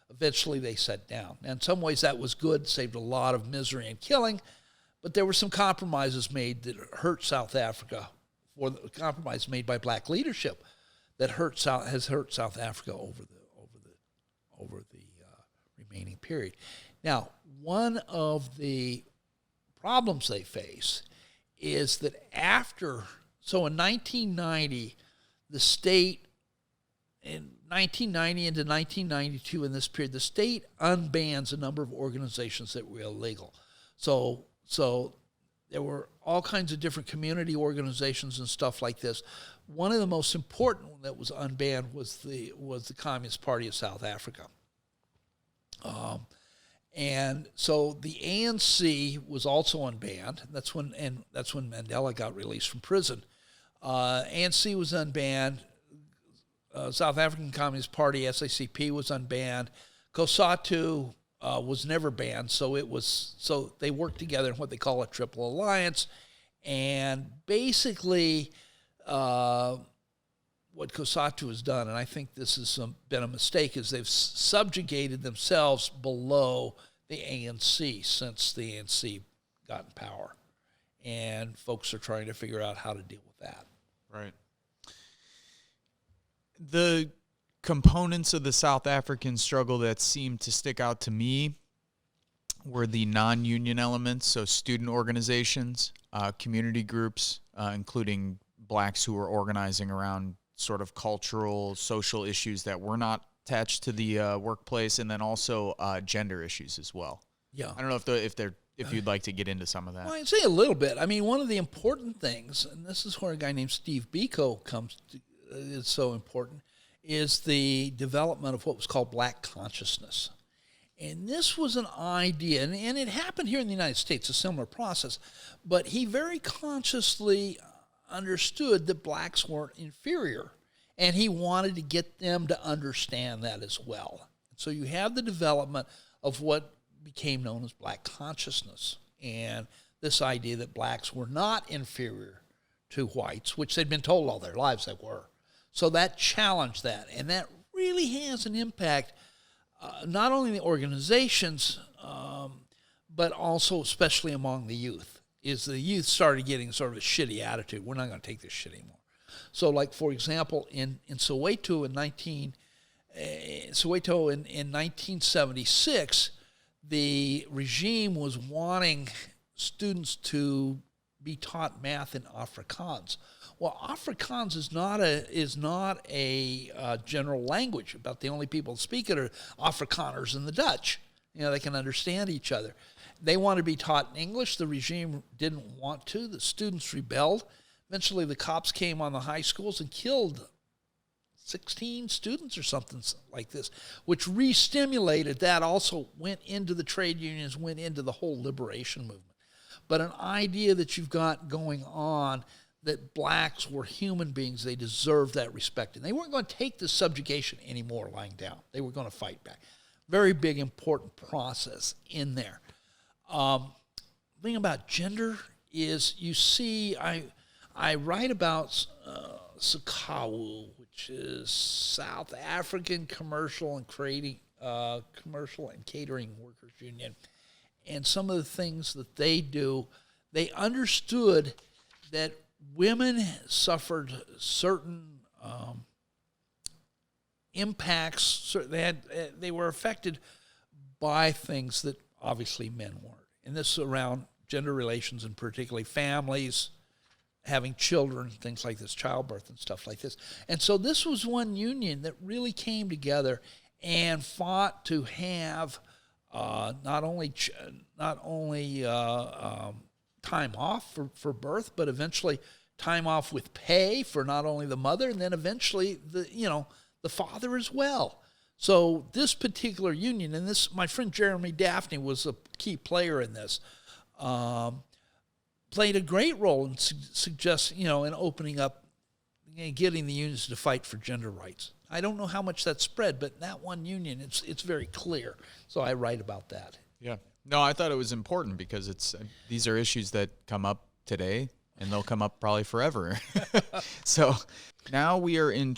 eventually they sat down. And in some ways that was good, saved a lot of misery and killing, but there were some compromises made that hurt South Africa, or the compromise made by black leadership that has hurt South Africa over the remaining period. Now, one of the problems they face is that so in 1990, the state, and 1990 into 1992, in this period, the state unbans a number of organizations that were illegal. So there were all kinds of different community organizations and stuff like this. One of the most important that was unbanned was the Communist Party of South Africa. And so the ANC was also unbanned. That's when Mandela got released from prison. ANC was unbanned. South African Communist Party, SACP, was unbanned. COSATU was never banned, so they worked together in what they call a triple alliance. And basically, what COSATU has done, and I think this has been a mistake, is they've subjugated themselves below the ANC since the ANC got in power. And folks are trying to figure out how to deal with that. Right. The components of the South African struggle that seemed to stick out to me were the non-union elements, so student organizations, community groups, including blacks who were organizing around sort of cultural, social issues that were not attached to the workplace, and then also gender issues as well. Yeah. I don't know if you'd like to get into some of that. Well, I'd say a little bit. I mean, one of the important things, and this is where a guy named Steve Biko is so important, is the development of what was called black consciousness. And this was an idea, and it happened here in the United States, a similar process, but he very consciously understood that blacks weren't inferior, and he wanted to get them to understand that as well. So you have the development of what became known as black consciousness, and this idea that blacks were not inferior to whites, which they'd been told all their lives they were. So that challenged that, and that really has an impact, not only in the organizations, but also especially among the youth. Is the youth started getting sort of a shitty attitude. We're not going to take this shit anymore. So, like, for example, in Soweto in 1976, the regime was wanting students to be taught math in Afrikaans. Well, Afrikaans is not a general language. About the only people who speak it are Afrikaners and the Dutch. You know, they can understand each other. They wanted to be taught in English. The regime didn't want to. The students rebelled. Eventually, the cops came on the high schools and killed 16 students or something like this, which re-stimulated that, also went into the trade unions, went into the whole liberation movement. But an idea that you've got going on that blacks were human beings, they deserved that respect. And they weren't going to take the subjugation anymore lying down. They were going to fight back. Very big, important process in there. The thing about gender is, you see, I write about SICAWU, which is South African Commercial and Catering Workers Union, and some of the things that they do. They understood that women suffered certain impacts. They were affected by things that obviously men weren't. And this is around gender relations, and particularly families, having children, things like this, childbirth and stuff like this. And so this was one union that really came together and fought to have not only time off for birth, but eventually time off with pay for not only the mother, and then eventually the father as well. So this particular union, and this, my friend Jeremy Daphne was a key player in this, played a great role in in opening up, getting the unions to fight for gender rights. I don't know how much that spread, but that one union, it's very clear. So I write about that. Yeah. No, I thought it was important because these are issues that come up today, and they'll come up probably forever. So now we are in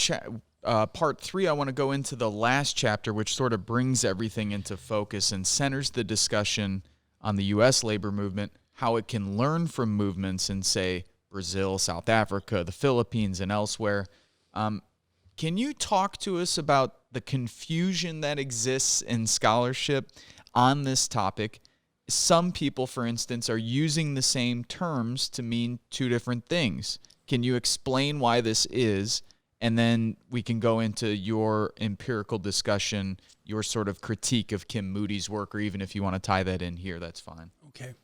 part 3. I want to go into the last chapter, which sort of brings everything into focus and centers the discussion on the U.S. labor movement, how it can learn from movements in, say, Brazil, South Africa, the Philippines, and elsewhere. Can you talk to us about the confusion that exists in scholarship on this topic? Some people, for instance, are using the same terms to mean two different things. Can you explain why this is, and then we can go into your empirical discussion, your sort of critique of Kim Moody's work, or even if you want to tie that in here, that's fine. Okay.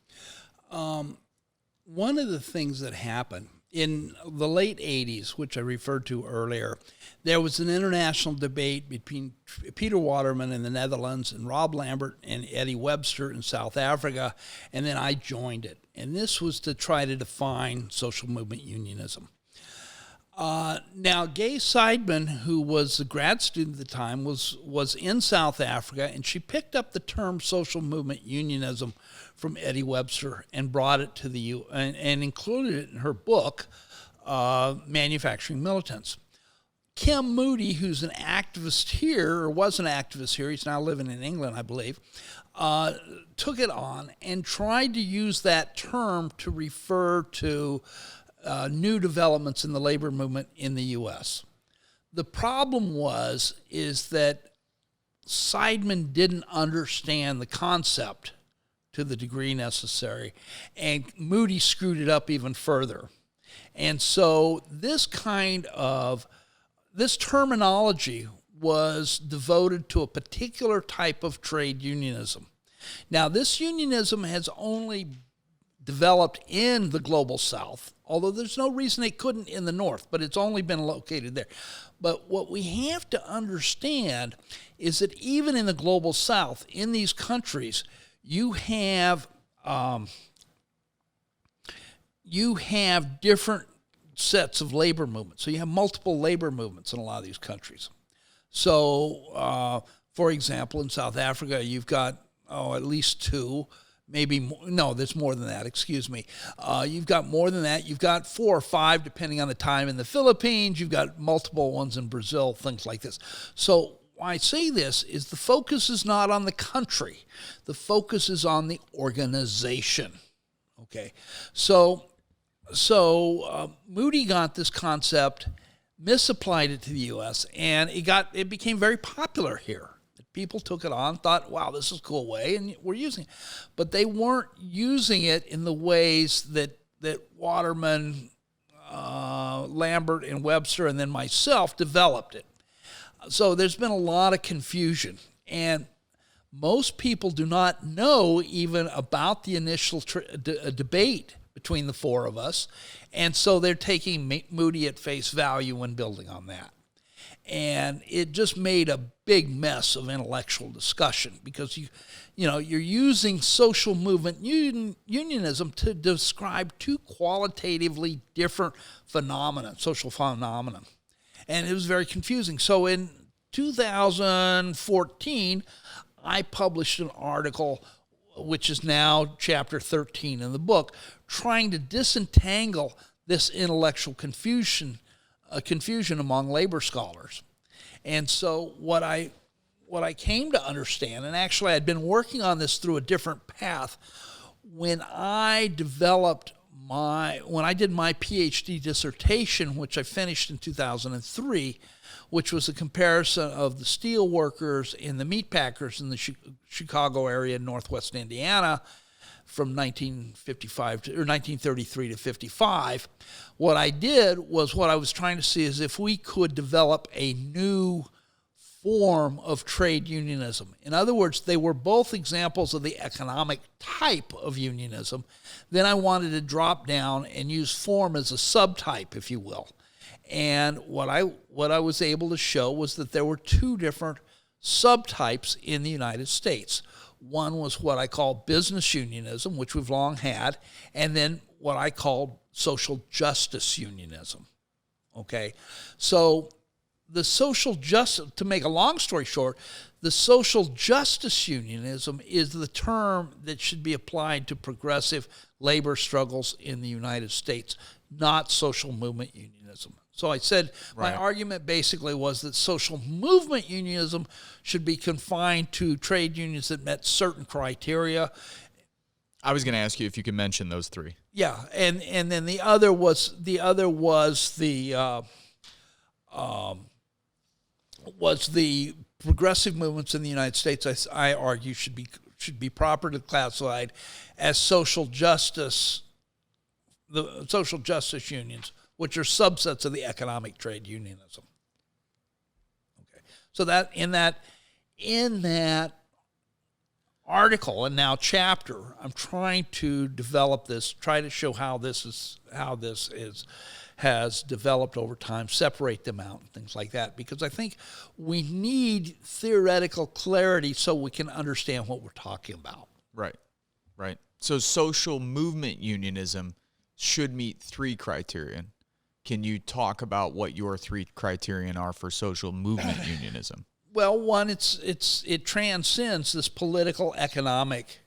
One of the things that happened in the late 80s, which I referred to earlier, there was an international debate between Peter Waterman in the Netherlands and Rob Lambert and Eddie Webster in South Africa, and then I joined it. And this was to try to define social movement unionism. Now, Gay Seidman, who was a grad student at the time, was in South Africa, and she picked up the term social movement unionism from Eddie Webster and brought it to the and included it in her book, Manufacturing Militants. Kim Moody, who's an activist here, or was an activist here, he's now living in England, I believe, took it on and tried to use that term to refer to new developments in the labor movement in the U.S. The problem is that Seidman didn't understand the concept to the degree necessary, and Moody screwed it up even further. And so this terminology was devoted to a particular type of trade unionism. Now, this unionism has only developed in the global South, although there's no reason it couldn't in the North, but it's only been located there. But what we have to understand is that even in the global South, in these countries, you have different sets of labor movements. So you have multiple labor movements in a lot of these countries. So, for example, in South Africa, you've got at least two. Maybe more, no, there's more than that, excuse me. You've got more than that. You've got 4 or 5, depending on the time, in the Philippines. You've got multiple ones in Brazil, things like this. So why I say this is the focus is not on the country. The focus is on the organization, okay? So Moody got this concept, misapplied it to the U.S., and it became very popular here. People took it on, thought, wow, this is a cool way, and we're using it. But they weren't using it in the ways that Waterman, Lambert, and Webster, and then myself developed it. So there's been a lot of confusion. And most people do not know even about the initial debate between the four of us. And so they're taking Moody at face value when building on that. And it just made a big mess of intellectual discussion because you're using social movement unionism to describe two qualitatively different social phenomena. And it was very confusing. So in 2014, I published an article, which is now chapter 13 in the book, trying to disentangle this intellectual confusion among labor scholars. And so what I came to understand, and actually I'd been working on this through a different path, when I did my PhD dissertation, which I finished in 2003, which was a comparison of the steel workers and the meat packers in the Chicago area in northwest Indiana from 1933 to 55. What I did was what I was trying to see is if we could develop a new form of trade unionism. In other words, they were both examples of the economic type of unionism. Then I wanted to drop down and use form as a subtype, if you will. And what I was able to show was that there were two different subtypes in the United States. One was what I call business unionism, which we've long had, and then what I call social justice unionism. Okay? So the social justice, to make a long story short, the social justice unionism is the term that should be applied to progressive labor struggles in the United States, not social movement unionism. So I said my argument basically was that social movement unionism should be confined to trade unions that met certain criteria. I was going to ask you if you could mention those three. Yeah, and then the other was the progressive movements in the United States. I argue should be properly classified as social justice. The social justice unions which are subsets of the economic trade unionism. Okay, so that in that article and now chapter, I'm trying to develop this, try to show how this has developed over time, separate them out and things like that, because I think we need theoretical clarity so we can understand what we're talking about. Right. So social movement unionism should meet 3 criterion. Can you talk about what your 3 criterion are for social movement unionism? Well, one, it transcends this political economic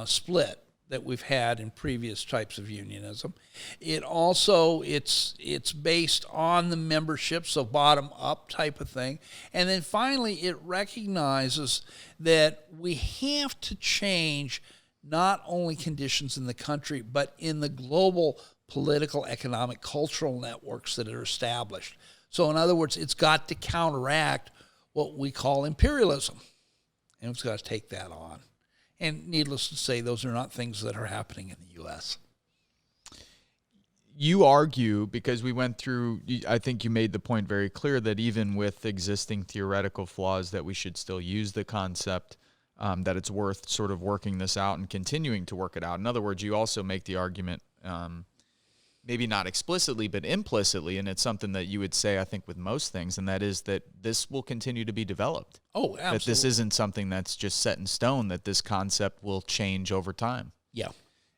split that we've had in previous types of unionism. It also it's based on the membership, so bottom up type of thing. And then finally, it recognizes that we have to change not only conditions in the country, but in the global political, economic, cultural networks that are established. So in other words, it's got to counteract what we call imperialism, and it's got to take that on. And needless to say, those are not things that are happening in the U.S. You argue, because we went through, I think you made the point very clear that even with existing theoretical flaws that we should still use the concept, that it's worth sort of working this out and continuing to work it out. In other words, you also make the argument, maybe not explicitly, but implicitly, and it's something that you would say, I think, with most things, and that is that this will continue to be developed. Oh, absolutely. That this isn't something that's just set in stone, that this concept will change over time. Yeah.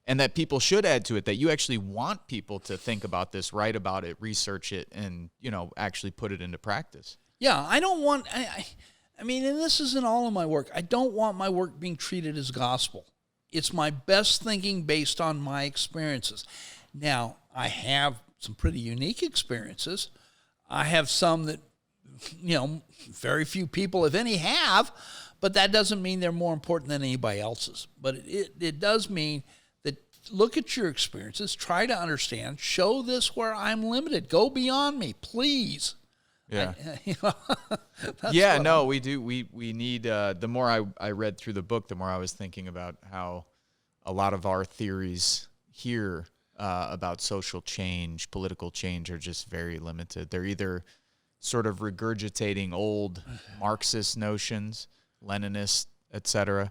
And that people should add to it, that you actually want people to think about this, write about it, research it, and, actually put it into practice. Yeah, I don't want, I mean, and this isn't all of my work, I don't want my work being treated as gospel. It's my best thinking based on my experiences. Now, I have some pretty unique experiences. I have some that, very few people, if any, have, but that doesn't mean they're more important than anybody else's. But it does mean that look at your experiences, try to understand, show this where I'm limited, go beyond me, please. Yeah. We do. We need, the more I read through the book, the more I was thinking about how a lot of our theories here about social change, political change, are just very limited. They're either sort of regurgitating old Marxist notions, Leninist, etc.,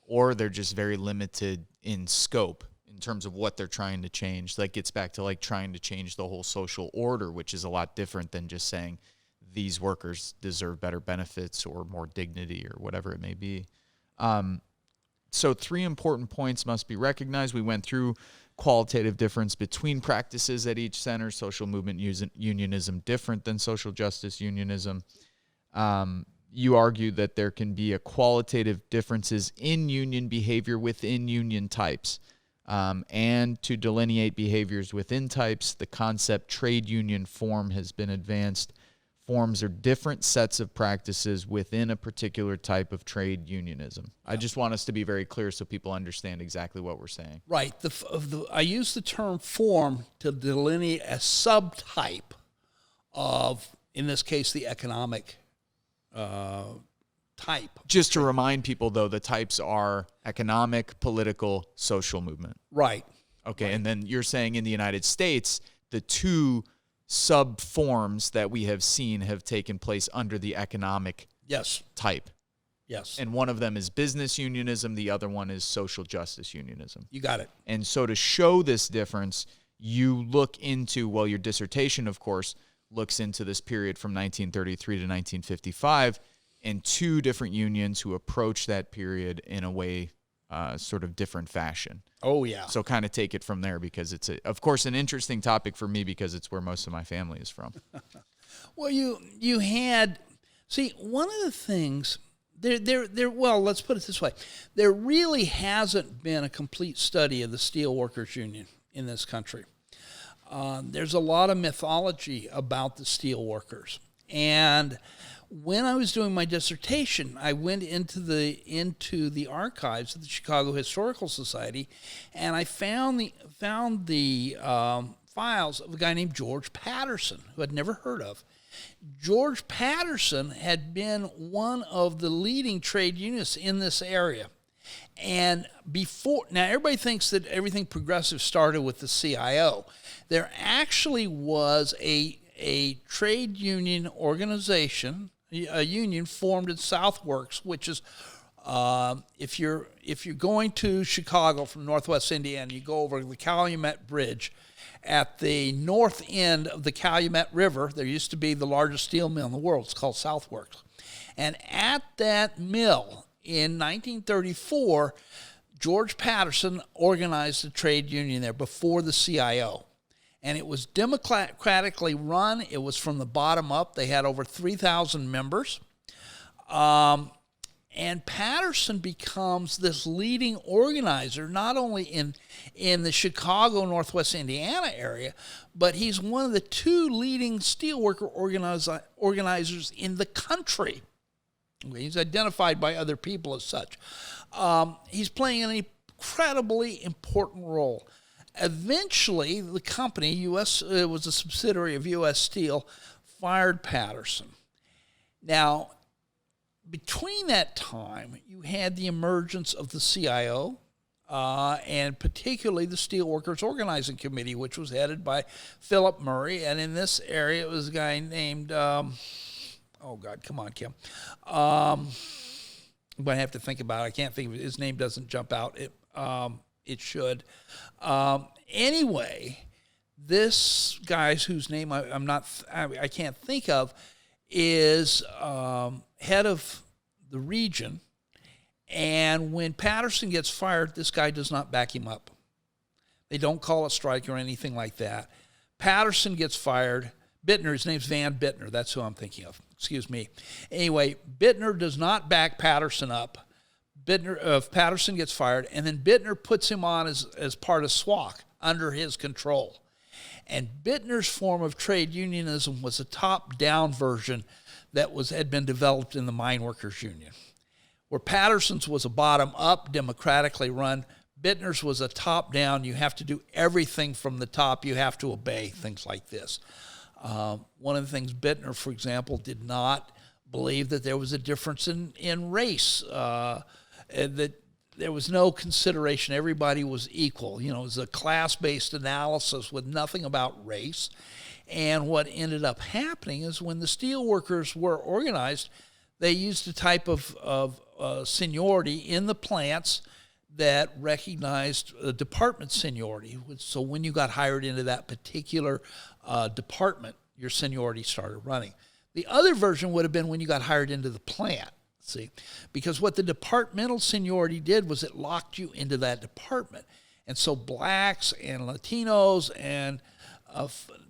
or they're just very limited in scope in terms of what they're trying to change. That gets back to like trying to change the whole social order, which is a lot different than just saying these workers deserve better benefits or more dignity or whatever it may be. So 3 important points must be recognized. We went through qualitative difference between practices at each center, social movement unionism different than social justice unionism. You argue that there can be a qualitative differences in union behavior within union types. And to delineate behaviors within types, the concept trade union form has been advanced. Forms are different sets of practices within a particular type of trade unionism. I just want us to be very clear so people understand exactly what we're saying. Right. I use the term form to delineate a subtype of, in this case, the economic type. Just to remind people, though, the types are economic, political, social movement. Right. Okay, right. And then you're saying in the United States, the 2 sub-forms that we have seen have taken place under the economic type. Yes. And one of them is business unionism, the other one is social justice unionism. You got it. And so to show this difference, you look into, well, your dissertation, of course, looks into this period from 1933 to 1955, and 2 different unions who approach that period in a way, sort of different fashion. Oh, yeah. So kind of take it from there, because it's, of course, an interesting topic for me because it's where most of my family is from. Well, you had, see, one of the things, well, let's put it this way. There really hasn't been a complete study of the Steelworkers Union in this country. There's a lot of mythology about the steelworkers. And when I was doing my dissertation, I went into the archives of the Chicago Historical Society, and I found the files of a guy named George Patterson, who I'd never heard of. George Patterson had been one of the leading trade unionists in this area, And now everybody thinks that everything progressive started with the CIO. There actually was a trade union organization, a union formed in Southworks, which is if you're going to Chicago from Northwest Indiana, you go over the Calumet Bridge. At the north end of the Calumet River, there used to be the largest steel mill in the world. It's called Southworks. And at that mill in 1934, George Patterson organized a trade union there before the CIO. And it was democratically run. It was from the bottom up. They had over 3,000 members. And Patterson becomes this leading organizer, not only in the Chicago, Northwest Indiana area, but he's one of the two leading steelworker organizers in the country. He's identified by other people as such. He's playing an incredibly important role. Eventually, the company, it was a subsidiary of U.S. Steel, fired Patterson. Now, between that time, you had the emergence of the CIO, and particularly the Steelworkers Organizing Committee, which was headed by Philip Murray. And in this area, it was a guy named, oh, God, come on, Kim. I'm going to have to think about it. I can't think of it. His name doesn't jump out. It should. Anyway, this guy whose name I can't think of is head of the region, and when Patterson gets fired, this guy does not back him up. They don't call a strike or anything like that. Patterson gets fired. Bittner, his name's Van Bittner. That's who I'm thinking of. Excuse me. Anyway, Bittner does not back Patterson up. Patterson gets fired, and then Bittner puts him on as part of SWAC under his control. And Bittner's form of trade unionism was a top-down version that had been developed in the Mine Workers Union, where Patterson's was a bottom-up, democratically run. Bittner's was a top-down. You have to do everything from the top. You have to obey, things like this. One of the things Bittner, for example, did not believe that there was a difference in race, that there was no consideration. Everybody was equal. It was a class-based analysis with nothing about race. And what ended up happening is when the steelworkers were organized, they used a type of seniority in the plants that recognized department seniority. So when you got hired into that particular department, your seniority started running. The other version would have been when you got hired into the plant, because what the departmental seniority did was it locked you into that department. And so blacks and Latinos and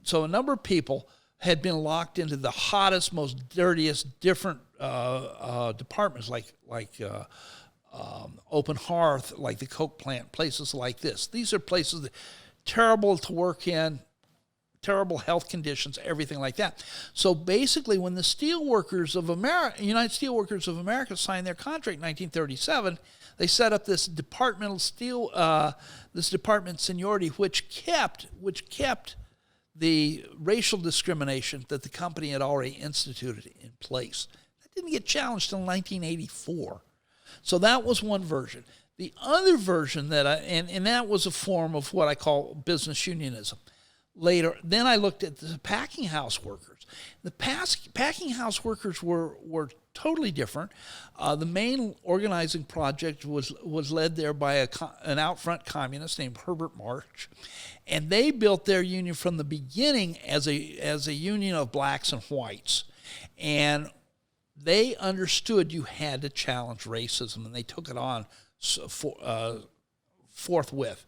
so a number of people had been locked into the hottest, most dirtiest, different departments like Open Hearth, like the Coke plant, places like this. These are places that terrible to work in, terrible health conditions, everything like that. So basically, when the Steelworkers of America, United Steelworkers of America, signed their contract in 1937, they set up this departmental this department seniority, which kept the racial discrimination that the company had already instituted in place. That didn't get challenged until 1984. So that was one version. The other version and that was a form of what I call business unionism. Later, then I looked at the packing house workers. The packing house workers were totally different. The main organizing project was led there by an out front communist named Herbert March, and they built their union from the beginning as a union of blacks and whites, and they understood you had to challenge racism, and they took it on forthwith.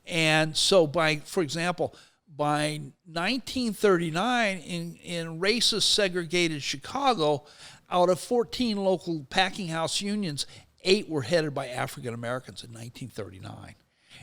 And so, for example, by 1939, in racist segregated Chicago, out of 14 local packing house unions, 8 were headed by African Americans in 1939.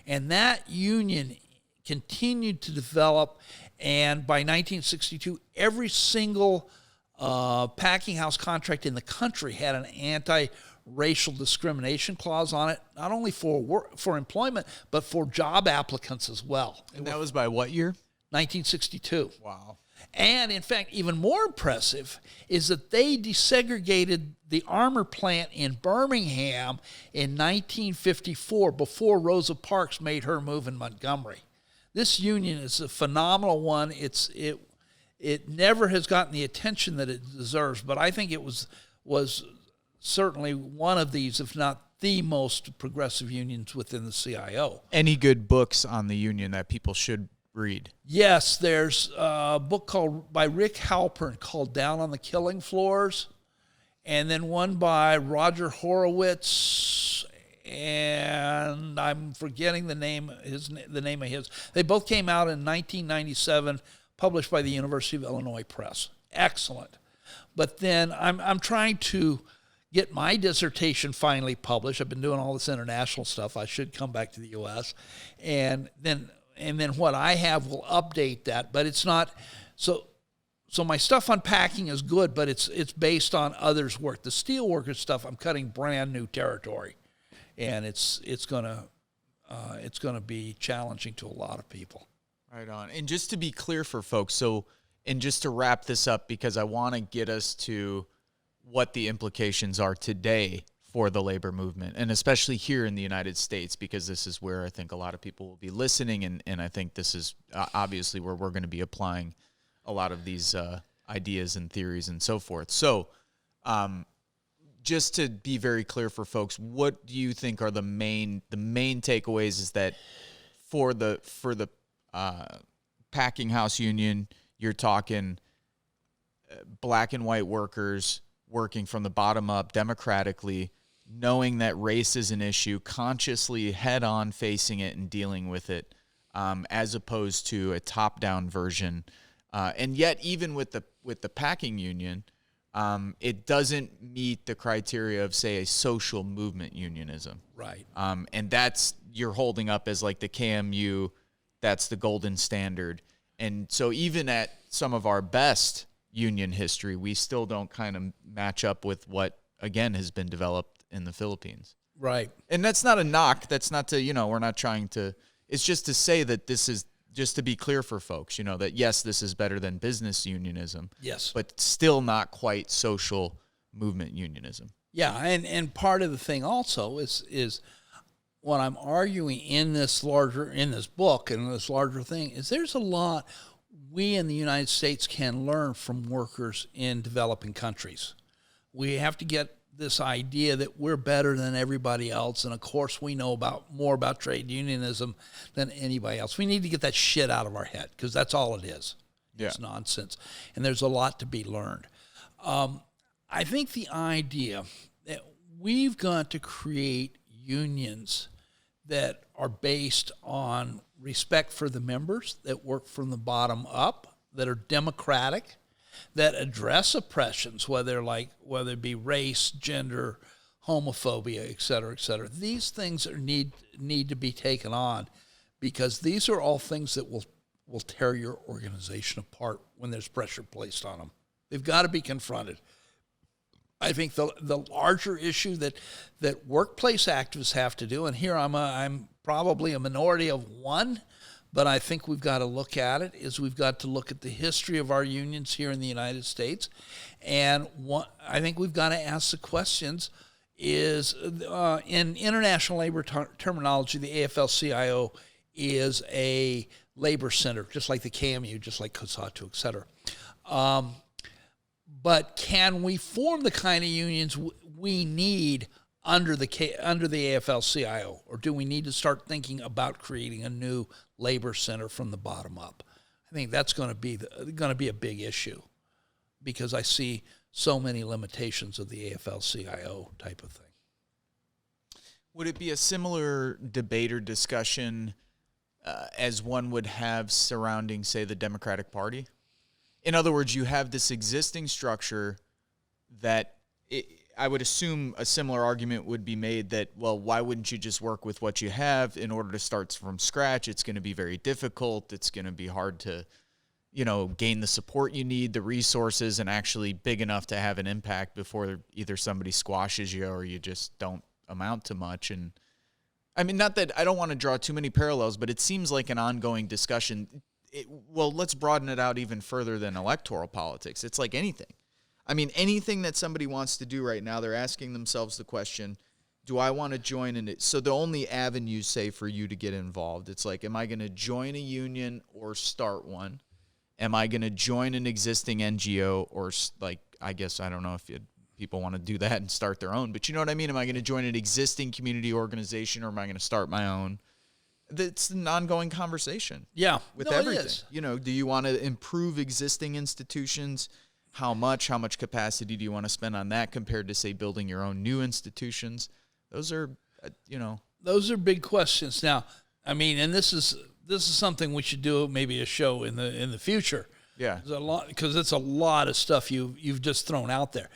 And that union continued to develop, and by 1962, every single packing house contract in the country had an anti-racial discrimination clause on it, not only for employment, but for job applicants as well. And that was by what year? 1962. Wow. And in fact, even more impressive is that they desegregated the armor plant in Birmingham in 1954 before Rosa Parks made her move in Montgomery. This union is a phenomenal one. It never has gotten the attention that it deserves, but I think it was certainly one of these, if not the most progressive unions within the CIO. Any good books on the union that people should read? Yes, there's a book by Rick Halpern called Down on the Killing Floors, and then one by Roger Horowitz, and I'm forgetting the name of his. They both came out in 1997, published by the University of Illinois Press. Excellent. But then I'm trying to get my dissertation finally published. I've been doing all this international stuff. I should come back to the U.S. And then what I have will update that. But it's not so my stuff on packing is good, but it's based on others' work. The steelworker stuff, I'm cutting brand new territory, and it's gonna be challenging to a lot of people. Right on. And just to be clear for folks, and just to wrap this up, because I want to get us to what the implications are today for the labor movement, and especially here in the United States, because this is where I think a lot of people will be listening, and I think this is obviously where we're going to be applying a lot of these ideas and theories and so forth. So just to be very clear for folks, what do you think are the main takeaways is that for the packing house union, you're talking black and white workers working from the bottom up democratically, knowing that race is an issue, consciously head-on facing it and dealing with it, as opposed to a top-down version. And yet, even with the packing union, it doesn't meet the criteria of, say, a social movement unionism. Right. And that's you're holding up as like the KMU, that's the golden standard. And so even at some of our best union history, we still don't kind of match up with what, again, has been developed in the Philippines. Right. And that's not a knock. That's not to, we're not trying to, it's just to say that this is, just to be clear for folks, that yes, this is better than business unionism. Yes. But still not quite social movement unionism. Yeah, and part of the thing also is what I'm arguing in this book and this larger thing is there's a lot we in the United States can learn from workers in developing countries. We have to get this idea that we're better than everybody else, and of course we know more about trade unionism than anybody else. We need to get that shit out of our head, because that's all it is. Yeah. It's nonsense, and there's a lot to be learned. I think the idea that we've got to create unions that are based on respect for the members, that work from the bottom up, that are democratic, that address oppressions, whether it be race, gender, homophobia, et cetera, these things need to be taken on, because these are all things that will tear your organization apart when there's pressure placed on them. They've got to be confronted. I think the larger issue that workplace activists have to do, and here I'm probably a minority of one, but I think we've got to look at it, is we've got to look at the history of our unions here in the United States. And I think we've got to ask the questions is, in international labor terminology, the AFL-CIO is a labor center, just like the KMU, just like COSATU, et cetera. But can we form the kind of unions we need under the AFL-CIO, or do we need to start thinking about creating a new labor center from the bottom up? I think that's going to be a big issue, because I see so many limitations of the AFL-CIO type of thing. Would it be a similar debate or discussion as one would have surrounding, say, the Democratic Party? In other words, you have this existing structure that I would assume a similar argument would be made that, well, why wouldn't you just work with what you have? In order to start from scratch, it's going to be very difficult. It's going to be hard to, gain the support you need, the resources, and actually big enough to have an impact before either somebody squashes you or you just don't amount to much. And I mean, not that I don't want to draw too many parallels, but it seems like an ongoing discussion. well, let's broaden it out even further than electoral politics. It's like anything. I mean, anything that somebody wants to do right now, they're asking themselves the question, do I want to join in it? So the only avenues, say, for you to get involved, it's like, am I going to join a union or start one? Am I going to join an existing NGO or, like, I guess, I don't know if people want to do that and start their own, but you know what I mean? Am I going to join an existing community organization, or am I going to start my own? It's an ongoing conversation. Yeah. With everything. Do you want to improve existing institutions? How much capacity do you want to spend on that compared to, say, building your own new institutions? Those are, Those are big questions. Now, I mean, and this is something we should do, maybe a show in the future. Yeah. Because it's a lot of stuff you've just thrown out there.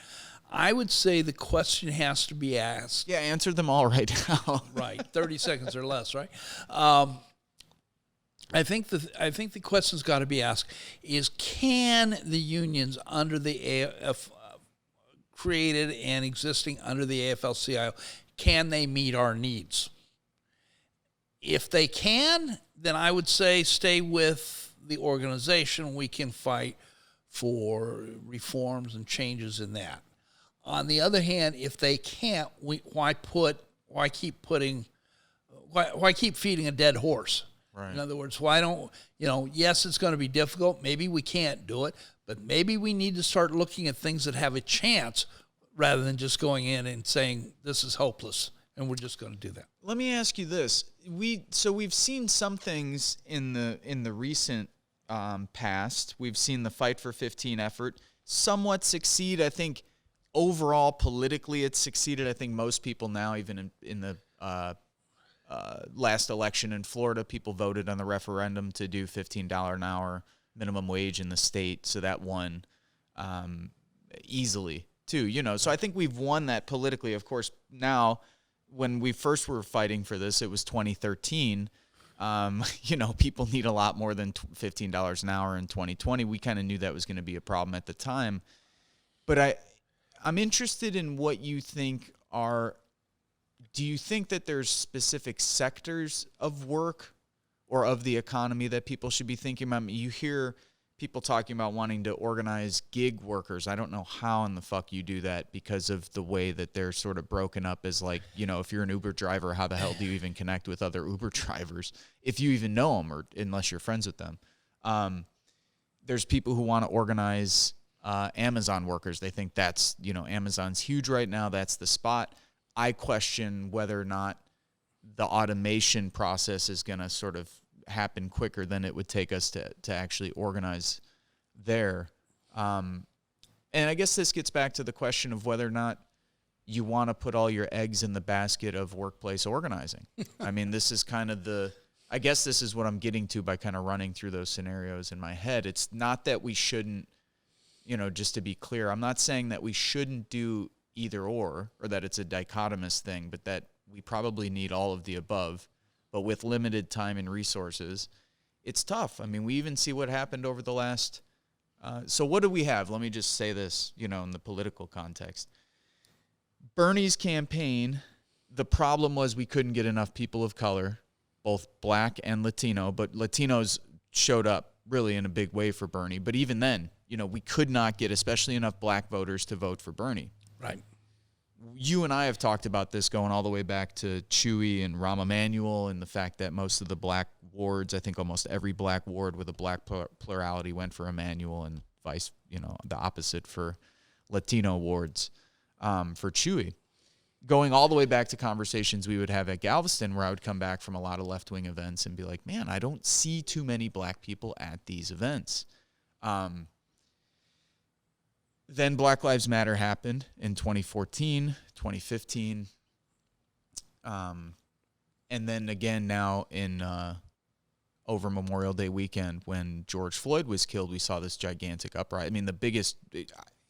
I would say the question has to be asked. Yeah, answer them all right now. Right, 30 seconds or less, right? I think the question's got to be asked is, can the unions under the created and existing under the AFL-CIO, can they meet our needs? If they can, then I would say stay with the organization. We can fight for reforms and changes in that. On the other hand, if they can't, why keep feeding a dead horse? Right. In other words, why don't, yes, it's going to be difficult. Maybe we can't do it, but maybe we need to start looking at things that have a chance rather than just going in and saying this is hopeless and we're just going to do that. Let me ask you this. We've seen some things in the recent past. We've seen the Fight for 15 effort somewhat succeed. I think overall, politically, it's succeeded. I think most people now, even in the last election in Florida, people voted on the referendum to do $15 an hour minimum wage in the state, so that won easily too. So I think we've won that politically. Of course, now when we first were fighting for this, it was 2013. People need a lot more than $15 an hour in 2020. We kind of knew that was going to be a problem at the time, but I'm interested in what you think are. Do you think that there's specific sectors of work or of the economy that people should be thinking about? You hear people talking about wanting to organize gig workers. I don't know how in the fuck you do that because of the way that they're sort of broken up as, like, if you're an Uber driver, how the hell do you even connect with other Uber drivers if you even know them, or unless you're friends with them? There's people who want to organize Amazon workers. They think that's, Amazon's huge right now. That's the spot. I question whether or not the automation process is going to sort of happen quicker than it would take us to actually organize there. And I guess this gets back to the question of whether or not you want to put all your eggs in the basket of workplace organizing. I mean, this is kind of I guess this is what I'm getting to by kind of running through those scenarios in my head. It's not that we shouldn't, just to be clear, I'm not saying that we shouldn't do either or that it's a dichotomous thing, but that we probably need all of the above. But with limited time and resources, it's tough. I mean, we even see what happened over the last. So what do we have? Let me just say this, in the political context. Bernie's campaign, the problem was we couldn't get enough people of color, both black and Latino, but Latinos showed up really in a big way for Bernie. But even then, we could not get especially enough black voters to vote for Bernie. Right. You and I have talked about this going all the way back to Chewy and Rahm Emanuel, and the fact that most of the black wards, I think almost every black ward with a black plurality went for Emanuel, and the opposite for Latino wards for Chewy. Going all the way back to conversations we would have at Galveston, where I would come back from a lot of left-wing events and be like, man, I don't see too many black people at these events. Then Black Lives Matter happened in 2014, 2015, and then again now in over Memorial Day weekend when George Floyd was killed, we saw this gigantic uprising. I mean,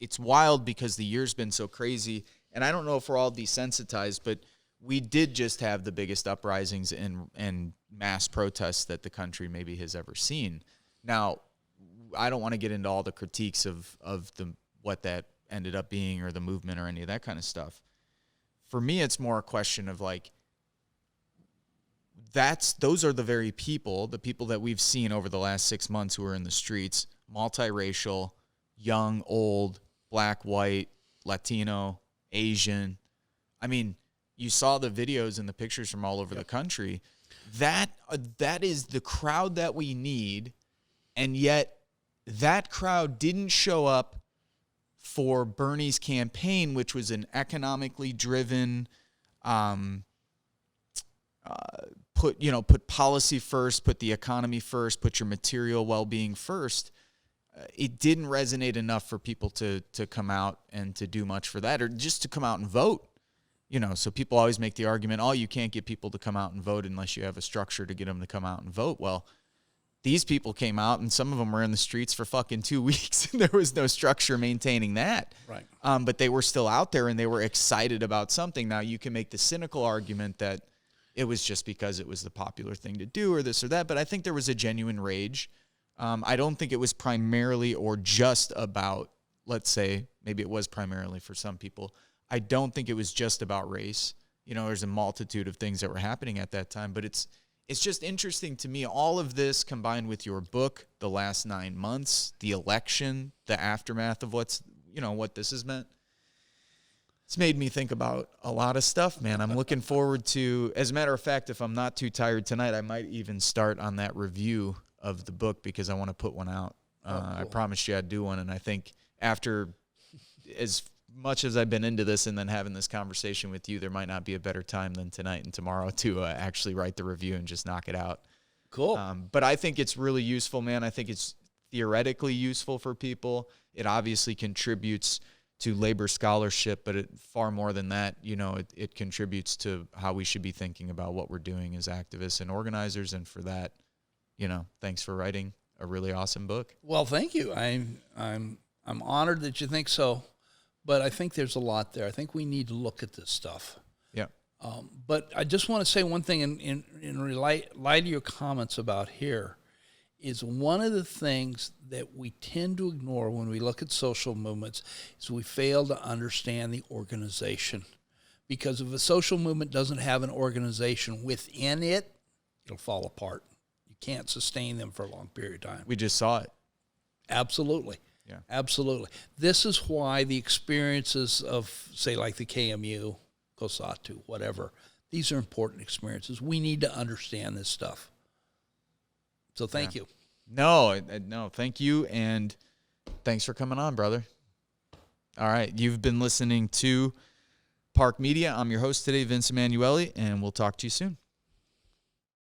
it's wild because the year's been so crazy, and I don't know if we're all desensitized, but we did just have the biggest uprisings and mass protests that the country maybe has ever seen. Now, I don't want to get into all the critiques of what that ended up being or the movement or any of that kind of stuff. For me, it's more a question of, like, those are the very people, the people that we've seen over the last 6 months who are in the streets, multiracial, young, old, black, white, Latino, Asian. I mean, you saw the videos and the pictures from all over the country. That is the crowd that we need, and yet that crowd didn't show up for Bernie's campaign, which was an economically driven, put policy first, put the economy first, put your material well-being first. It didn't resonate enough for people to come out and to do much for that, or just to come out and vote. So people always make the argument, oh, you can't get people to come out and vote unless you have a structure to get them to come out and vote. Well, these people came out, and some of them were in the streets for fucking 2 weeks, and there was no structure maintaining that. Right. But they were still out there, and they were excited about something. Now, you can make the cynical argument that it was just because it was the popular thing to do or this or that, but I think there was a genuine rage. I don't think it was primarily or just about, let's say, maybe it was primarily for some people. I don't think it was just about race. There's a multitude of things that were happening at that time, but it's just interesting to me, all of this combined with your book, the last 9 months, the election, the aftermath of what this has meant. It's made me think about a lot of stuff, man. I'm looking forward to, as a matter of fact, if I'm not too tired tonight, I might even start on that review of the book because I want to put one out. Cool. I promised you I'd do one, and I think after as much as I've been into this and then having this conversation with you, there might not be a better time than tonight and tomorrow to actually write the review and just knock it out. Cool. But I think it's really useful, man. I think it's theoretically useful for people. It obviously contributes to labor scholarship, but far more than that, it contributes to how we should be thinking about what we're doing as activists and organizers. And for that, thanks for writing a really awesome book. Well, thank you. I'm honored that you think so. But I think there's a lot there. I think we need to look at this stuff. Yeah. But I just want to say one thing in light of your comments about here is one of the things that we tend to ignore when we look at social movements is we fail to understand the organization. Because if a social movement doesn't have an organization within it, it'll fall apart. You can't sustain them for a long period of time. We just saw it. Absolutely. Yeah. Absolutely. This is why the experiences of, say, like the KMU, COSATU, whatever, these are important experiences. We need to understand this stuff. So thank you. No, thank you, and thanks for coming on, brother. All right, you've been listening to Park Media. I'm your host today, Vince Emanuele, and we'll talk to you soon.